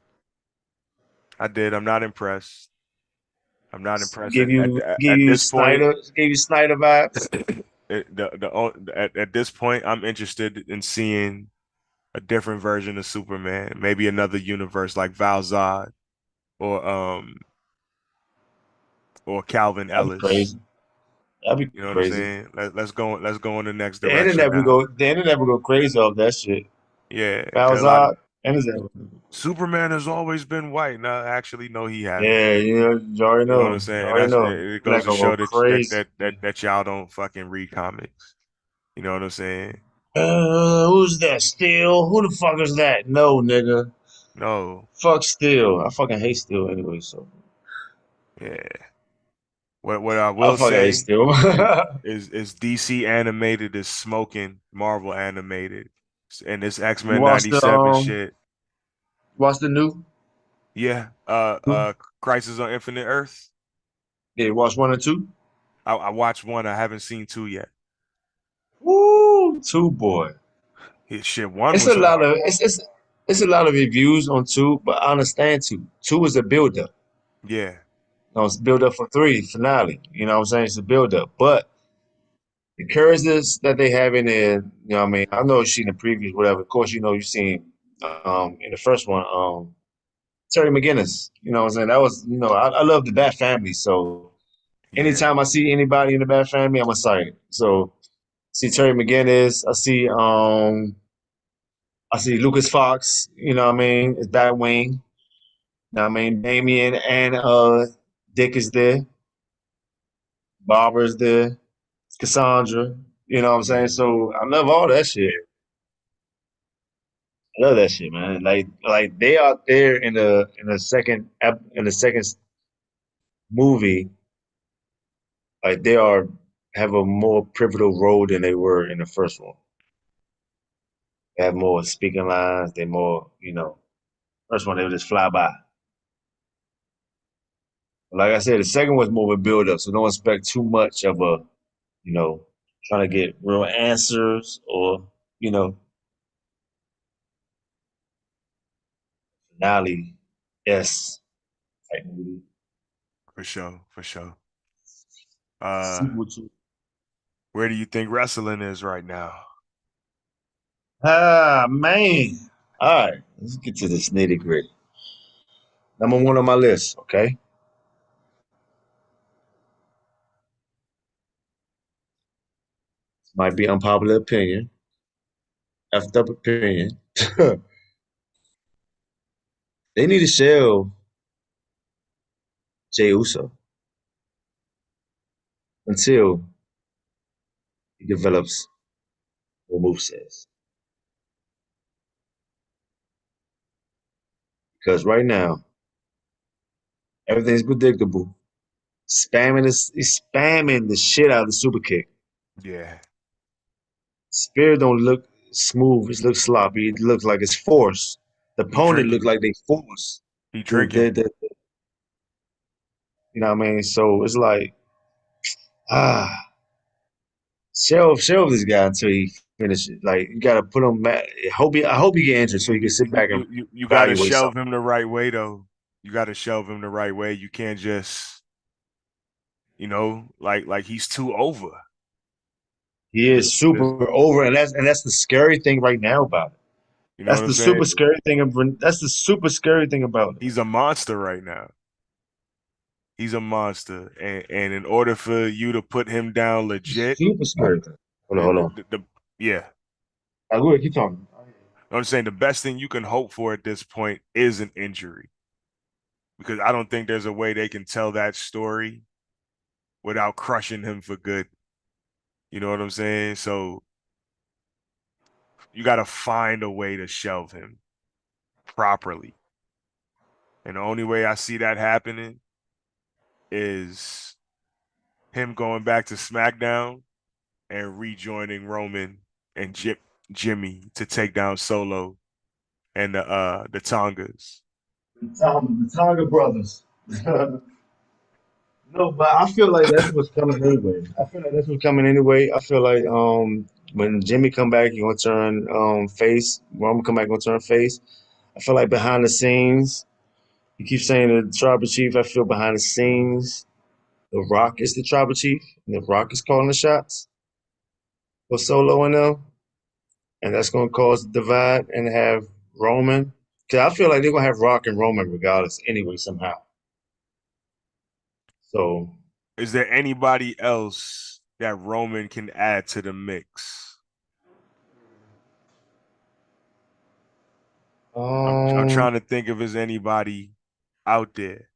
I did. I'm not impressed. I'm not impressed Give you at this point. Snyder vibes. at this point, I'm interested in seeing a different version of Superman, maybe another universe like Val Zod or Calvin That'd be Ellis. crazy. That'd be You know what I'm crazy. saying? Let's go in the next The direction internet would now. go. The internet would go crazy off that shit. Yeah, because a lot of Balzar, internet. Superman has always been white. No, actually, no, he hasn't. Yeah, you already You know what I'm know. You saying? And already that's know. it goes Internet to gonna go show crazy. that y'all don't fucking read comics. You know what I'm saying? Who's that? Steel? Who the fuck is that? No, nigga. No, Fuck Steel. I fucking hate Steel anyway. So yeah. What I I will fucking hate say Steel. is DC animated is smoking Marvel animated, and this X You Men watched the '97 shit. watch the new? Yeah, Crisis on Infinite Earth. Yeah, watch one and two. I watched one. I haven't seen two yet. Woo, two boy. Shit, one It's was a lot hard. of it's a lot of reviews on two, but I understand two. Two is a build up. Yeah, No, it's build up for three finale. You know what I'm saying? It's a build up. But the characters that they have in there, you know what I mean? I know you've seen the previews, whatever. Of course, you know you've seen in the first one, Terry McGinnis. You know what I'm saying? That was, I love the Bat family. So yeah, anytime I see anybody in the Bat family, I'm excited. So see Terry McGinnis, I see Lucas Fox, you know what I mean? It's Batwing. You know what I mean? Damien and Dick is there. Barbara's there. Cassandra. You know what I'm saying? yeah. So I love all that shit. I love that shit, man. Like they out there in the second movie, like they are have a more pivotal role than they were in the first one. They have more speaking lines. They more, first one they would just fly by. Like I said, the second was more of a build up, so don't expect too much of a, you know, trying to get real answers or, you know, finale S type movie. For sure, for sure. Uh, Sequel to. where do you think wrestling is right now? Ah, man. All right, let's get to this nitty gritty. Number one on my list, okay? Might be unpopular opinion, effed up opinion. They need to shelve Jey Uso until he develops what move says. Because right now, everything's predictable. He's spamming the shit out of the super kick. Yeah, Spear don't look smooth. It looks sloppy. It looks like it's forced. The he opponent look drinking. like they forced. He The, drinking. the, the, you know what I mean? So it's like, ah, shelve this guy until he finishes. Like you gotta put him back. I hope he get injured so he can sit back and You got to evaluate shelve something. him the right way though. You got to shelve him the right way. You can't just, like he's too over. He is There's, super over, and that's the scary thing right now about it. you know what I'm saying? That's the super scary thing about it. He's a monster right now. He's a monster, and in order for you to put him down legit, Super scary thing. Hold on. yeah, I go ahead, keep talking. I'm saying the best thing you can hope for at this point is an injury because I don't think there's a way they can tell that story without crushing him for good. You know what I'm saying? So you got to find a way to shelve him properly. And the only way I see that happening is him going back to SmackDown and rejoining Roman and Jimmy to take down Solo and the Tongas. The Tonga brothers. No, but I feel like that's what's coming anyway. I feel like that's what's coming anyway. I feel like when Jimmy come back, he gonna turn face. Roman come back, gonna turn face. I feel like behind the scenes, you keep saying the tribal chief. I feel behind the scenes, The Rock is the tribal chief, and The Rock is calling the shots. for Solo and them, and that's gonna cause a divide and have Roman. Cause I feel like they're gonna have Rock and Roman regardless anyway somehow. So Is there anybody else that Roman can add to the mix? I'm um trying to think if there's anybody out there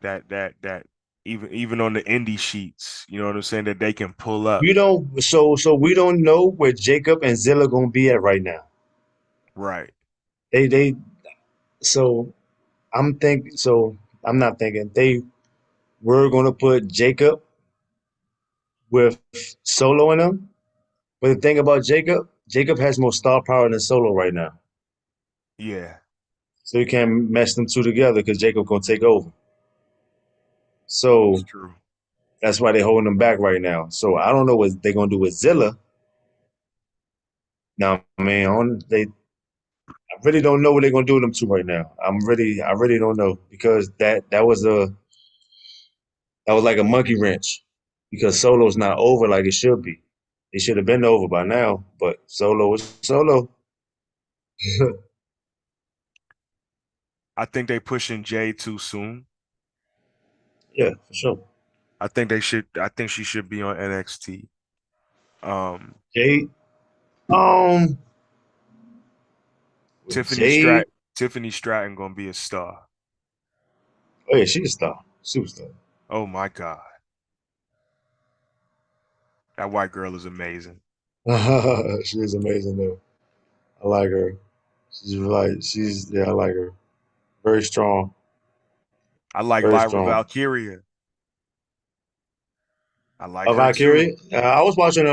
that even on the indie sheets, you know what I'm saying, that they can pull up. we don't know where Jacob and Zilla gonna be at right now. Right. They so I'm not thinking they were gonna put Jacob with Solo in them. But the thing about Jacob, Jacob has more star power than Solo right now. Yeah, So you can't mesh them two together because Jacob gonna take over. it's So true. that's why they're holding them back right now. So I don't know what they're gonna do with Zilla. Now, I mean, I really don't know what they're gonna do with them two right now. I really don't know because that was like a monkey wrench because Solo's not over like it should be. It should have been over by now, but Solo is Solo. I think they pushing Jay too soon. Yeah, for sure. I think she should be on NXT. Um, Jade, um, with Tiffany Jade, Stratton, Tiffany Stratton gonna be a star. oh yeah, she's a star, superstar. Oh my God. That white girl is amazing. She is amazing though. I like her. I like her. Very strong, I like very Lyra strong. Valkyria. I like her too. Valkyrie, I was watching